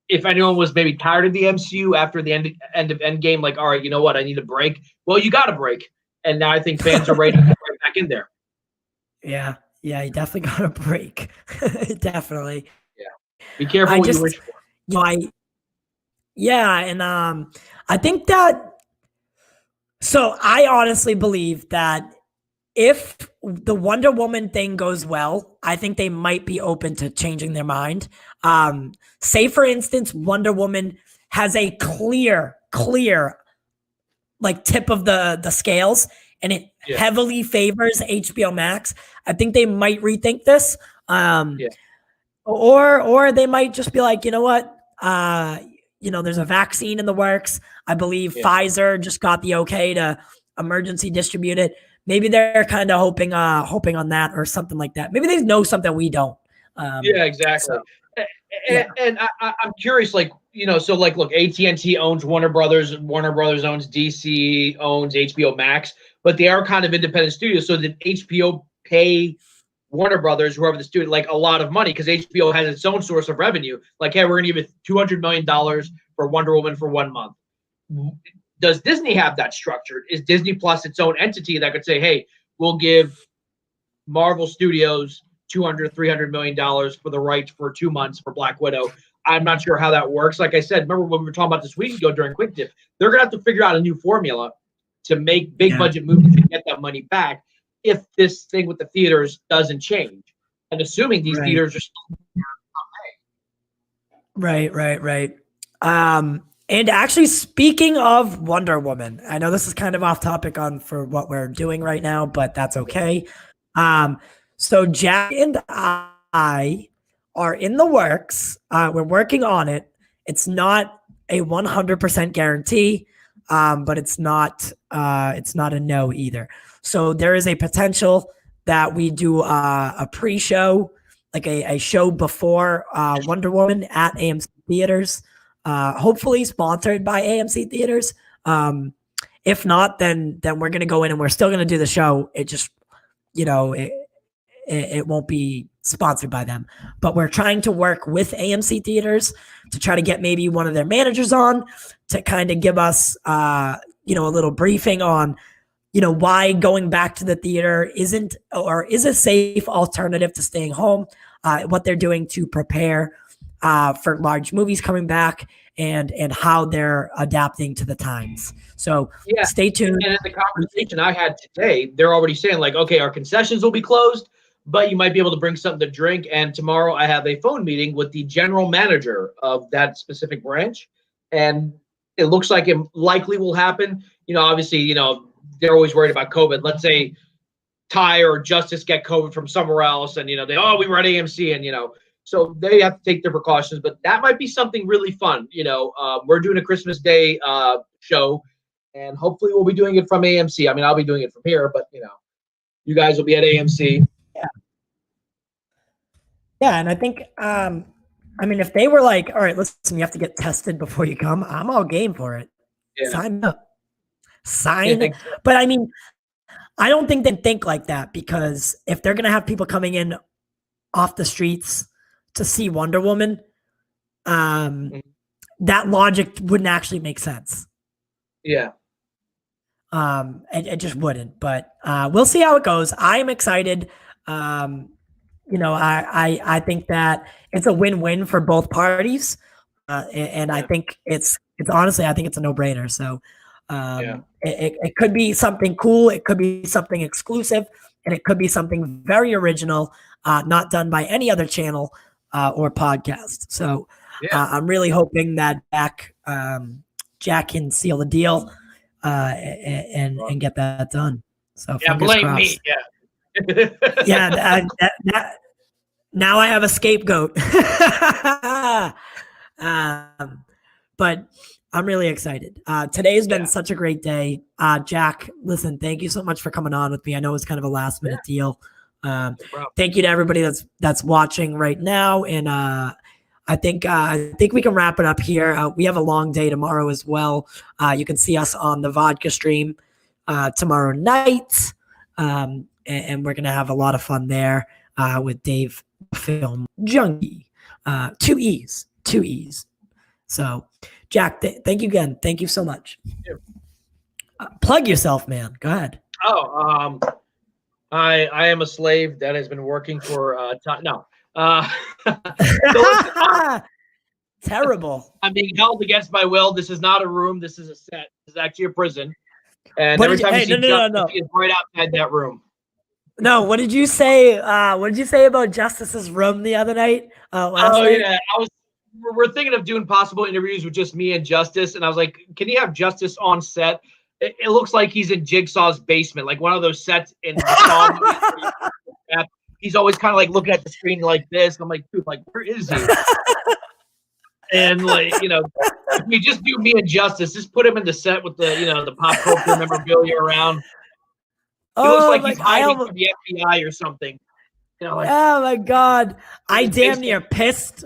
if anyone was maybe tired of the MCU after the end of Endgame, like, all right, you know what, I need a break. Well, you got a break, and now I think fans are ready to get right back in there. Yeah, you definitely got a break. Definitely. Yeah. Be careful what you wish for. I think that. So I honestly believe that if the Wonder Woman thing goes well, I think they might be open to changing their mind. Say, for instance, Wonder Woman has a clear, like tip of the scales, and it heavily favors HBO Max. I think they might rethink this. Or they might just be like, you know what? There's a vaccine in the works. I believe Pfizer just got the okay to emergency distribute it. Maybe they're kind of hoping on that or something like that. Maybe they know something we don't. Exactly. And I'm curious, look, AT&T owns Warner Brothers. Warner Brothers owns DC, owns HBO Max, but they are kind of independent studios. So did HBO pay Warner Brothers, whoever the studio, like a lot of money because HBO has its own source of revenue? Like, hey, we're going to give it $200 million for Wonder Woman for 1 month. Does Disney have that structured? Is Disney Plus its own entity that could say, hey, we'll give Marvel Studios $200-300 million for the rights for 2 months for Black Widow? I'm not sure how that works. Like I said, remember when we were talking about this week ago during Quick Dip, they're going to have to figure out a new formula to make big budget movies and get that money back if this thing with the theaters doesn't change. And assuming these theaters are still Right. And actually, speaking of Wonder Woman, I know this is kind of off topic for what we're doing right now, but that's okay. So Jack and I are in the works. We're working on it. It's not a 100% guarantee, but it's not a no either. So there is a potential that we do a pre-show, like a show before Wonder Woman at AMC Theaters. Hopefully sponsored by AMC Theaters. If not, then we're gonna go in and we're still gonna do the show. It just, it won't be sponsored by them. But we're trying to work with AMC Theaters to try to get maybe one of their managers on to kind of give us, a little briefing on, why going back to the theater isn't or is a safe alternative to staying home. What they're doing to prepare for large movies coming back and how they're adapting to the times. So stay tuned. And in the conversation I had today, they're already saying like, okay, our concessions will be closed, but you might be able to bring something to drink. And tomorrow I have a phone meeting with the general manager of that specific branch. And it looks like it likely will happen. Obviously, they're always worried about COVID. Let's say Ty or Justice get COVID from somewhere else. And, we were at AMC and, so they have to take their precautions, but that might be something really fun. We're doing a Christmas Day show, and hopefully we'll be doing it from AMC. I mean, I'll be doing it from here, but you guys will be at AMC. Yeah, and I think, if they were like, all right, listen, you have to get tested before you come, I'm all game for it. Yeah. Sign up. But I don't think they think like that, because if they're gonna have people coming in off the streets to see Wonder Woman, that logic wouldn't actually make sense. Yeah. It just wouldn't, but we'll see how it goes. I am excited. I think that it's a win-win for both parties. And I think it's honestly, I think it's a no-brainer. So it could be something cool. It could be something exclusive, and it could be something very original, not done by any other channel or podcast. So I'm really hoping that Jack can seal the deal and get that done. So blame crossed. me. Now I have a scapegoat. But I'm really excited. Today's been such a great day. Jack, listen, thank you so much for coming on with me. I know it's kind of a last minute deal. Thank you to everybody that's watching right now. And I think we can wrap it up here. We have a long day tomorrow as well. You can see us on the vodka stream tomorrow night. And we're going to have a lot of fun there with Dave Film Junkie. 2 E's. So, Jack, thank you again. Thank you so much. Plug yourself, man. Go ahead. Oh, I am a slave that has been working for no. Terrible. I'm being held against my will. This is not a room. This is a set. This is actually a prison. And every time you see Justice, he is right outside that room. No, what did you say? What did you say about Justice's room the other night? Night? Yeah, we're thinking of doing possible interviews with just me and Justice, and I was like, can you have Justice on set? It looks like he's in Jigsaw's basement, like one of those sets in Saw. He's always kind of like looking at the screen like this. I'm like, dude, like, where is he? And like, if we just do me and Justice, just put him in the set with the, the pop culture memorabilia around. He looks like he's hiding from the FBI or something. Oh my God. I damn near pissed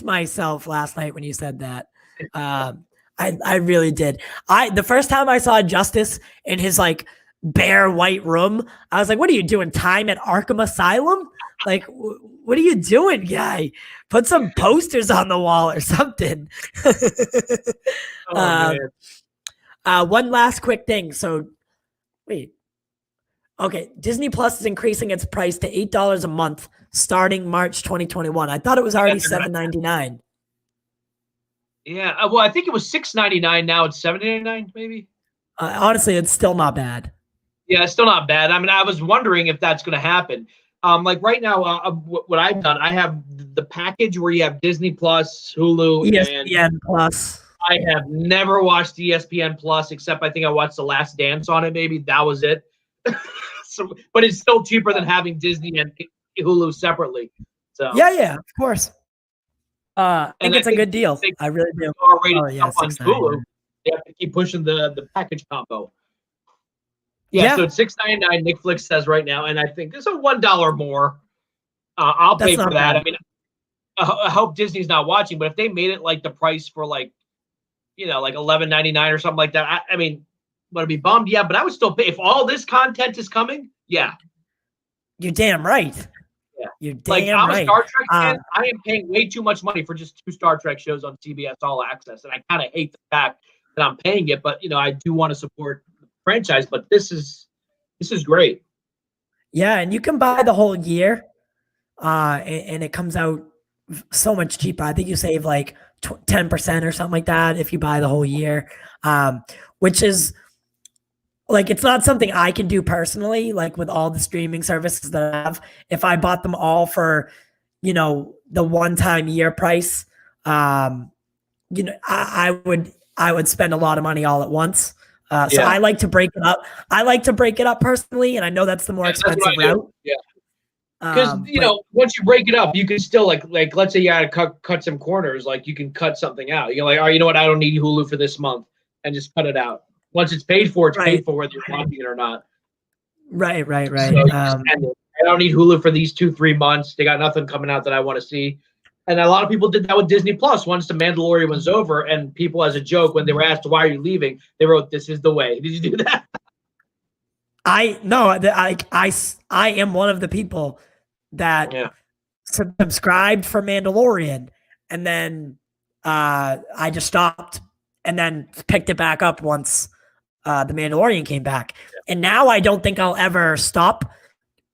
myself last night when you said that. I really did. The first time I saw Justice in his like bare white room, I was like, what are you doing? Time at Arkham Asylum? Like, what are you doing, guy? Put some posters on the wall or something. One last quick thing. So wait. Okay, Disney Plus is increasing its price to $8 a month starting March 2021. I thought it was already $7.99. Yeah, well, I think it was $6.99. Now it's $7.99, maybe. Honestly, it's still not bad. Yeah, it's still not bad. I mean, I was wondering if that's going to happen. Like right now, what I've done, I have the package where you have Disney Plus, Hulu, ESPN Plus. I have never watched ESPN Plus, except I think I watched The Last Dance on it. Maybe that was it. But it's still cheaper than having Disney and Hulu separately. So yeah, of course. I think it's a good deal. I really do. On Hulu, they have to keep pushing the package combo. Yeah, so it's $6.99. Netflix says right now, and I think it's a $1 more. I'll pay for that. Bad. I mean, I hope Disney's not watching, but if they made it like the price for like $11.99 or something like that, I mean, would I be bummed? Yeah, but I would still pay if all this content is coming. Yeah, you're damn right. Yeah, you're damn I'm right. a Star Trek fan. I am paying way too much money for just 2 Star Trek shows on CBS All Access, and I kind of hate the fact that I'm paying it. But I do want to support the franchise. But this is great. Yeah, and you can buy the whole year, and it comes out so much cheaper. I think you save like 10% or something like that if you buy the whole year, which is like, it's not something I can do personally, like with all the streaming services that I have. If I bought them all for, the one-time year price, I would spend a lot of money all at once. So I like to break it up. I like to break it up personally, and I know that's the more expensive route. Yeah. Because once you break it up, you can still like let's say you had to cut some corners, like you can cut something out. You're like, oh, you know what? I don't need Hulu for this month, and just cut it out. Once it's paid for, it's paid for whether you're watching it or not. Right. So I don't need Hulu for these 2-3 months. They got nothing coming out that I want to see. And a lot of people did that with Disney Plus once the Mandalorian was over, and people, as a joke, when they were asked why are you leaving, they wrote, "This is the way." Did you do that? I am one of the people that subscribed for Mandalorian, and then I just stopped and then picked it back up once the Mandalorian came back. And now I don't think I'll ever stop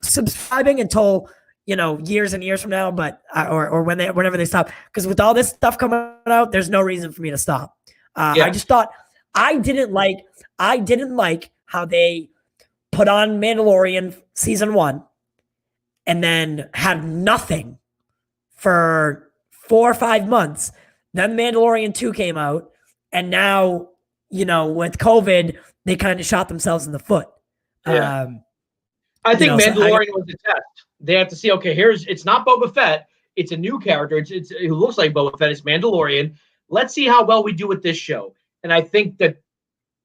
subscribing until years and years from now, but or whenever they stop, because with all this stuff coming out, there's no reason for me to stop. I just thought I didn't like how they put on Mandalorian season 1 and then had nothing for 4 or 5 months. Then Mandalorian 2 came out, and now with COVID, they kind of shot themselves in the foot. I think Mandalorian was a test. They have to see, okay, it's not Boba Fett. It's a new character. It looks like Boba Fett. It's Mandalorian. let's see how well we do with this show. And I think that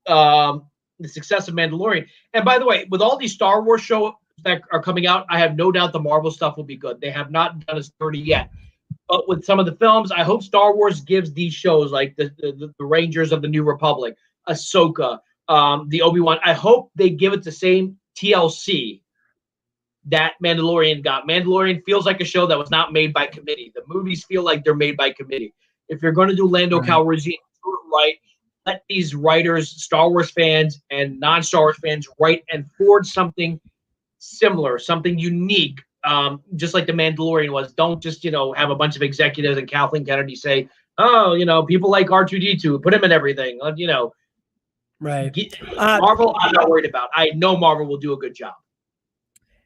the success of Mandalorian. And by the way, with all these Star Wars shows that are coming out, I have no doubt the Marvel stuff will be good. They have not done as 30 yet. But with some of the films, I hope Star Wars gives these shows like the Rangers of the New Republic, Ahsoka, the Obi-Wan. I hope they give it the same TLC that Mandalorian got. Mandalorian feels like a show that was not made by committee. The movies feel like they're made by committee. If you're going to do Lando Calrissian, do it right. Let these writers, Star Wars fans and non-Star Wars fans, write and forge something similar, something unique, just like The Mandalorian was. Don't just, have a bunch of executives and Kathleen Kennedy say, oh, people like R2-D2, put him in everything. Right. Marvel, I'm not worried about. I know Marvel will do a good job.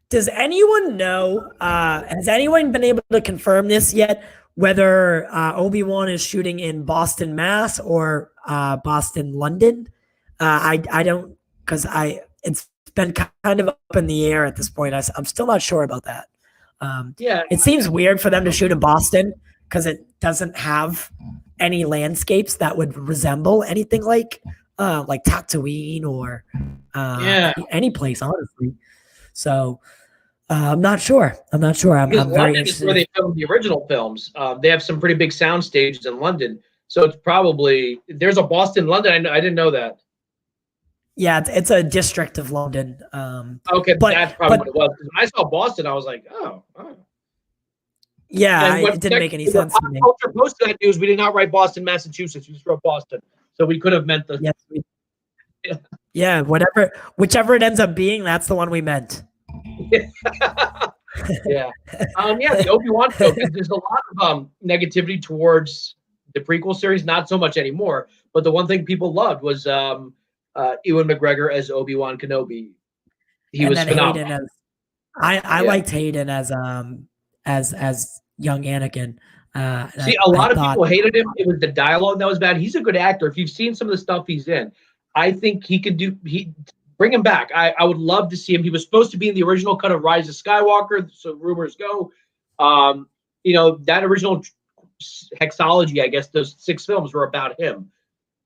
Does anyone know, has anyone been able to confirm this yet, whether Obi-Wan is shooting in Boston, Mass or Boston, London? I don't, because it's been kind of up in the air at this point. I'm still not sure about that. It seems weird for them to shoot in Boston because it doesn't have any landscapes that would resemble anything like Tatooine or any place, honestly. So I'm not sure. I'm very interested. Where they filmed the original films. They have some pretty big sound stages in London. So it's probably there's a Boston, London. I didn't know that. Yeah, it's a district of London. Okay, that's probably what it was. Because when I saw Boston, I was like, oh. Yeah, it didn't make any sense to me. Culture posted that news. We did not write Boston, Massachusetts. We just wrote Boston. So we could have meant the. Yes, yeah, whichever it ends up being, that's the one we meant. Yeah. The Obi-Wan show. There's a lot of negativity towards the prequel series. Not so much anymore. But the one thing people loved was Ewan McGregor as Obi-Wan Kenobi. He was phenomenal. I liked Hayden as young Anakin. See, a lot of people hated him. It was the dialogue that was bad. He's a good actor. If you've seen some of the stuff he's in, I think he could do. Bring him back. I would love to see him. He was supposed to be in the original cut of Rise of Skywalker, so rumors go. That original hexology, I guess, those 6 films were about him.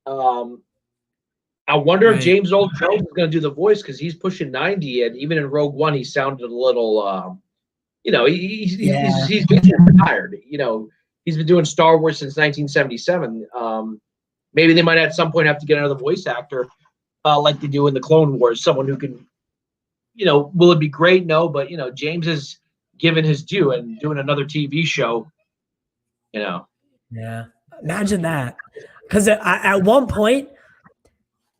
I wonder if James Earl Jones is going to do the voice because he's pushing 90, and even in Rogue One, he sounded a little, he's retired. He's been doing Star Wars since 1977. Maybe they might at some point have to get another voice actor like they do in the Clone Wars, someone who can, will it be great? No, but, James is given his due and doing another TV show, Yeah. Imagine that. Because at one point,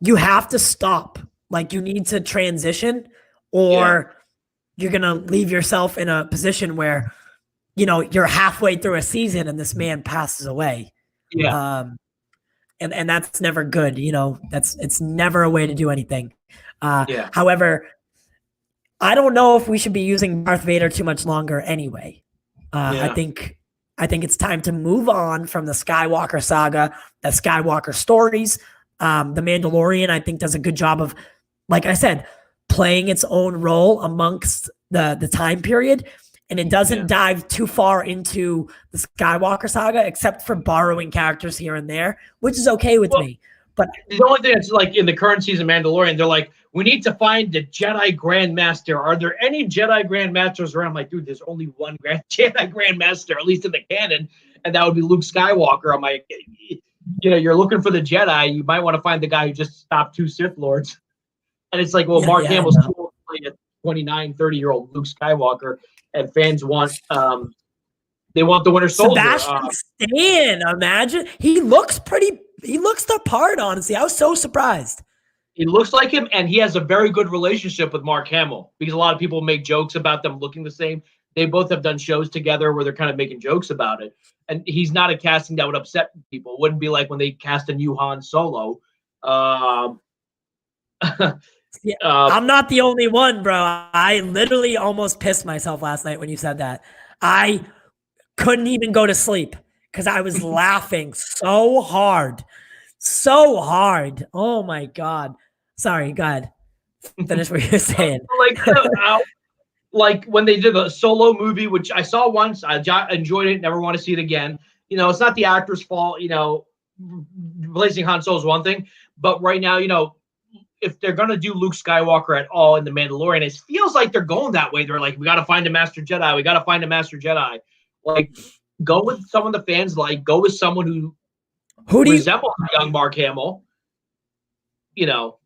you have to stop. Like, you need to transition or you're going to leave yourself in a position where, you're halfway through a season and this man passes away. Yeah. And that's never good. It's never a way to do anything. However, I don't know if we should be using Darth Vader too much longer anyway. I think it's time to move on from the Skywalker saga, the Skywalker stories. The Mandalorian, I think, does a good job of, like I said, playing its own role amongst the time period. And it doesn't dive too far into the Skywalker saga, except for borrowing characters here and there, which is okay with me. But the only thing that's like in the current season Mandalorian, they're like, we need to find the Jedi Grand Master. Are there any Jedi Grand Masters around? I'm like, dude, there's only one Jedi Grand Master, at least in the canon, and that would be Luke Skywalker. I'm like, you're looking for the Jedi. You might want to find the guy who just stopped 2 Sith Lords. And it's like, well, Mark Hamill's too old to play a 29, 30-year-old Luke Skywalker. And fans want they want the Winter Soldier. Sebastian Stan, imagine. He looks the part, honestly. I was so surprised. He looks like him, and he has a very good relationship with Mark Hamill because a lot of people make jokes about them looking the same. They both have done shows together where they're kind of making jokes about it. And he's not a casting that would upset people. It wouldn't be like when they cast a new Han Solo. I'm not the only one, bro. I literally almost pissed myself last night when you said that. I couldn't even go to sleep because I was laughing so hard. Oh my God. Sorry, go ahead. Finish what you're saying. Like when they did the Solo movie, which I saw once, I enjoyed it, never want to see it again. It's not the actor's fault. replacing Han Solo is one thing, but right now, if they're gonna do Luke Skywalker at all in the Mandalorian, it feels like they're going that way. They're like, we got to find a Master Jedi. We got to find a Master Jedi. Like, go with someone the fans like. Go with someone who resembles a young Mark Hamill. Don't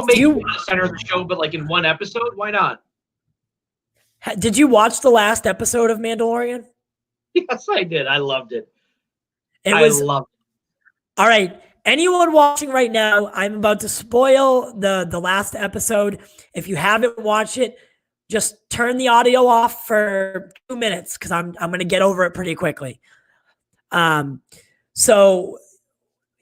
make him the center of the show, but like in one episode, why not? Did you watch the last episode of Mandalorian? Yes, I did. I loved it. I loved it. All right. Anyone watching right now, I'm about to spoil the last episode. If you haven't watched it, just turn the audio off for 2 minutes because I'm going to get over it pretty quickly. So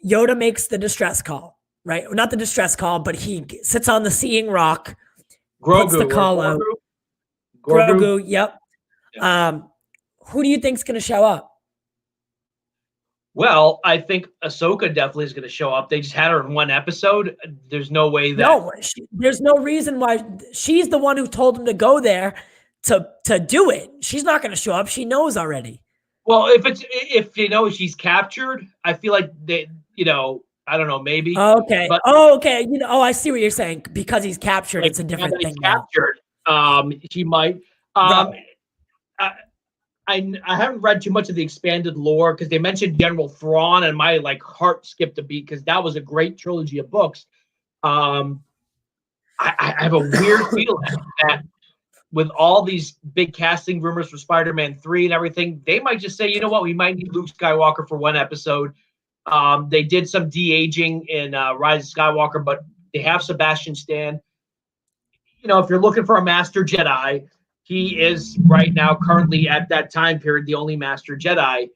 Yoda makes the distress call, right? Not the distress call, but he sits on the seeing rock, puts the call out. Grogu, yep. Yeah. Who do you think's going to show up? Well, I think Ahsoka definitely is going to show up. They just had her in one episode. There's no way that. No, there's no reason why. She's the one who told him to go there to do it. She's not going to show up. She knows already. Well, if she's captured, I feel like they, I don't know, maybe. Okay. But, okay. I see what you're saying. Because he's captured, like, it's a different thing. He's captured. She might. I haven't read too much of the expanded lore because they mentioned General Thrawn and my heart skipped a beat because that was a great trilogy of books. I have a weird feeling that with all these big casting rumors for Spider-Man 3 and everything, they might just say, you know what, we might need Luke Skywalker for one episode. They did some de-aging in Rise of Skywalker, but they have Sebastian Stan. If you're looking for a Master Jedi, he is right now, currently at that time period, the only Master Jedi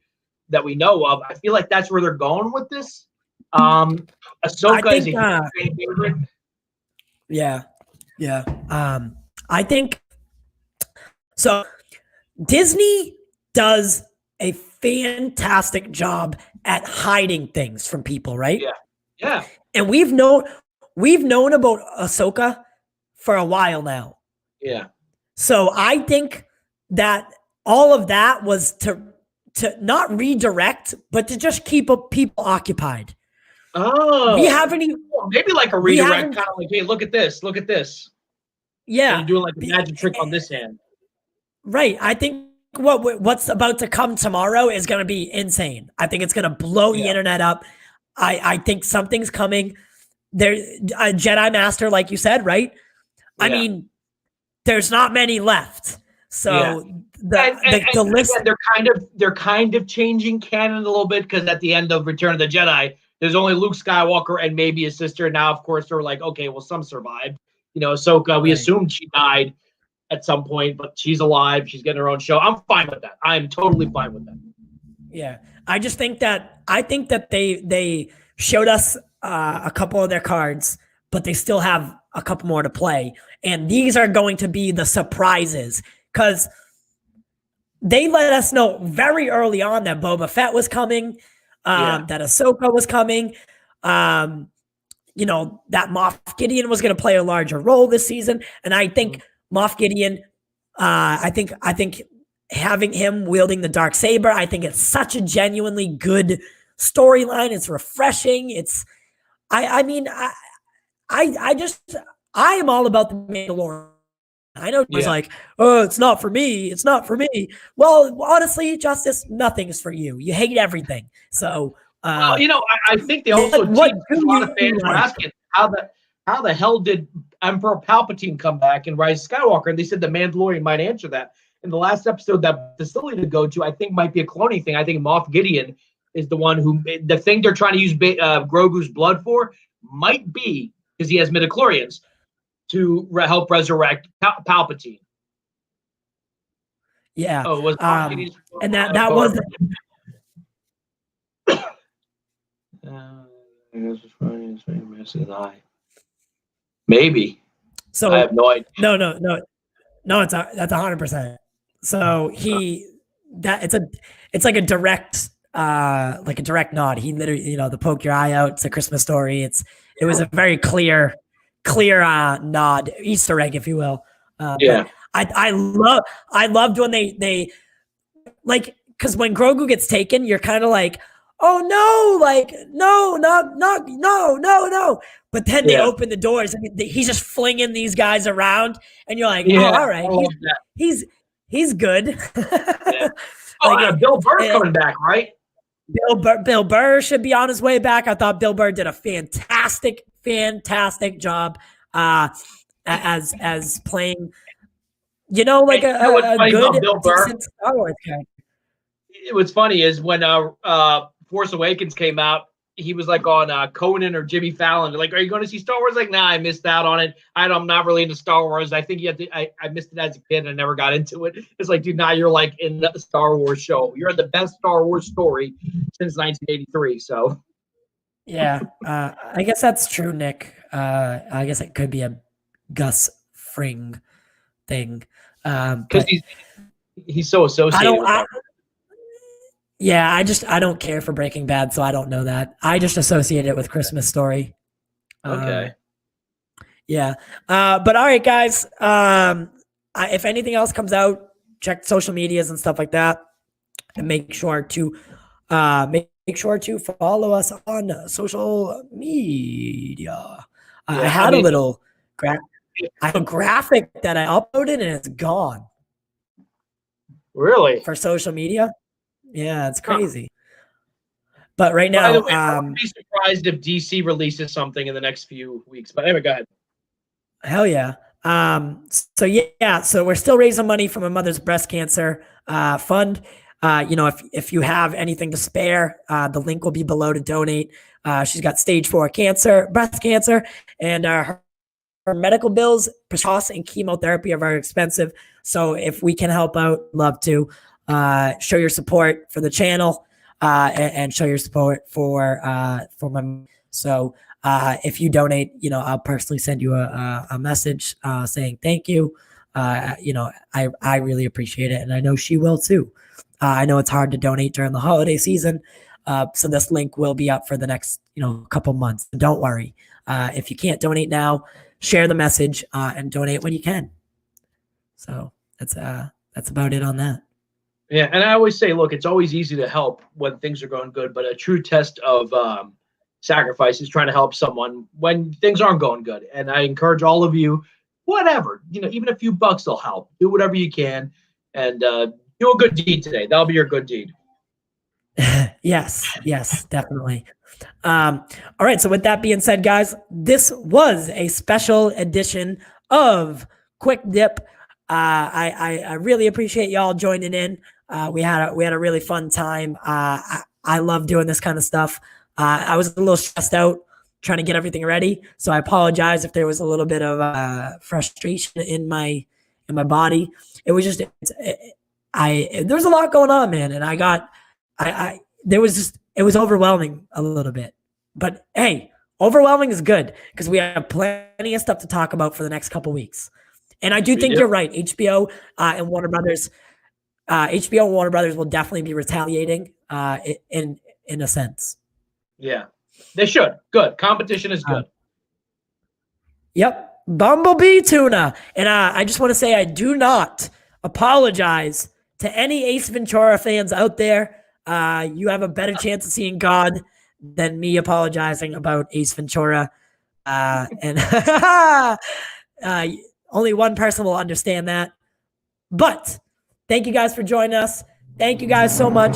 that we know of. I feel like that's where they're going with this. Ahsoka is a huge favorite. Yeah. I think so. Disney does a fantastic job at hiding things from people, right? Yeah. And we've known about Ahsoka for a while now. Yeah. So I think that all of that was to not redirect, but to just keep people occupied. Oh, we haven't even, maybe like a redirect, kind of like, hey, look at this. Yeah, and doing like a magic trick on this hand. Right. I think what's about to come tomorrow is going to be insane. I think it's going to blow the internet up. I think something's coming. There, a Jedi Master, like you said, right? Yeah. I mean, there's not many left. So the list, again, they're kind of changing canon a little bit because at the end of Return of the Jedi, there's only Luke Skywalker and maybe his sister. Now, of course, they're like, okay, well, some survived. Ahsoka, we assumed she died at some point, but she's alive. She's getting her own show. I'm fine with that. I'm totally fine with that. Yeah, I think that they showed us a couple of their cards, but they still have a couple more to play. And these are going to be the surprises because they let us know very early on that Boba Fett was coming, that Ahsoka was coming, that Moff Gideon was going to play a larger role this season. And I think Moff Gideon, I think having him wielding the Darksaber, I think it's such a genuinely good storyline. It's refreshing. I am all about the Mandalorian. I know it's like, oh, it's not for me. It's not for me. Well, honestly, Justice, nothing is for you. You hate everything. So, I think they also a lot of fans were asking how the hell did Emperor Palpatine come back in Rise of Skywalker? And they said the Mandalorian might answer that. In the last episode, that facility to go to, I think might be a cloning thing. I think Moff Gideon is the one who the thing they're trying to use Grogu's blood for might be because he has midichlorians to help resurrect Palpatine. Yeah. Oh, was and that was. Maybe. So I have no idea. No. That's 100%. So it's like a direct nod. He literally, the poke your eye out. It's a Christmas story. It was a very clear nod, Easter egg, if you will. I loved when they like, because when Grogu gets taken, you're kind of like, oh no, like no, no. But then they open the doors and he's just flinging these guys around, and you're like, oh, all right, he's good. Bill Burr coming back, right? Bill Burr should be on his way back. I thought Bill Burr did a fantastic job as playing, like a good, decent Star Wars character. What's funny is when Force Awakens came out, he was like on Conan or Jimmy Fallon. They're like, are you going to see Star Wars? Like, nah, I missed out on it. I'm not really into Star Wars. I think I missed it as a kid and I never got into it. It's like, dude, now you're like in the Star Wars show. You're in the best Star Wars story since 1983. So, yeah, I guess that's true, Nick. I guess it could be a Gus Fring thing. Because he's so associated with Yeah, I don't care for Breaking Bad, so I don't know that. I just associate it with Christmas Story. Okay. Yeah. But all right, guys. If anything else comes out, check social medias and stuff like that, and make sure to follow us on social media. I had a little graphic that I uploaded and it's gone. Really? For social media. Yeah, it's crazy. But right now, by the way, I would be surprised if DC releases something in the next few weeks. But anyway, go ahead. Hell yeah. So we're still raising money from a mother's breast cancer fund. If you have anything to spare, the link will be below to donate. She's got stage 4 breast cancer, and her medical bills, costs, and chemotherapy are very expensive. So if we can help out, love to. Show your support for the channel and show your support for my. So if you donate, I'll personally send you a message saying thank you. I really appreciate it, and I know she will too. I know it's hard to donate during the holiday season, so this link will be up for the next couple months. Don't worry. If you can't donate now, share the message and donate when you can. So that's about it on that. Yeah, and I always say, look, it's always easy to help when things are going good, but a true test of sacrifice is trying to help someone when things aren't going good. And I encourage all of you, whatever, even a few bucks will help. Do whatever you can, and do a good deed today. That'll be your good deed. Yes, definitely. All right. So with that being said, guys, this was a special edition of Quick Dip. I really appreciate y'all joining in. We had a really fun time. I love doing this kind of stuff. I was a little stressed out trying to get everything ready, so I apologize if there was a little bit of frustration in my body. It was just there was a lot going on, man, and it was overwhelming a little bit. But hey, overwhelming is good because we have plenty of stuff to talk about for the next couple weeks. And I do think you're right. HBO and Warner Brothers will definitely be retaliating in a sense. Yeah, they should. Good. Competition is good. Yep. Bumblebee tuna. And I just want to say I do not apologize to any Ace Ventura fans out there. You have a better chance of seeing God than me apologizing about Ace Ventura. Only one person will understand that. But thank you guys for joining us. Thank you guys so much.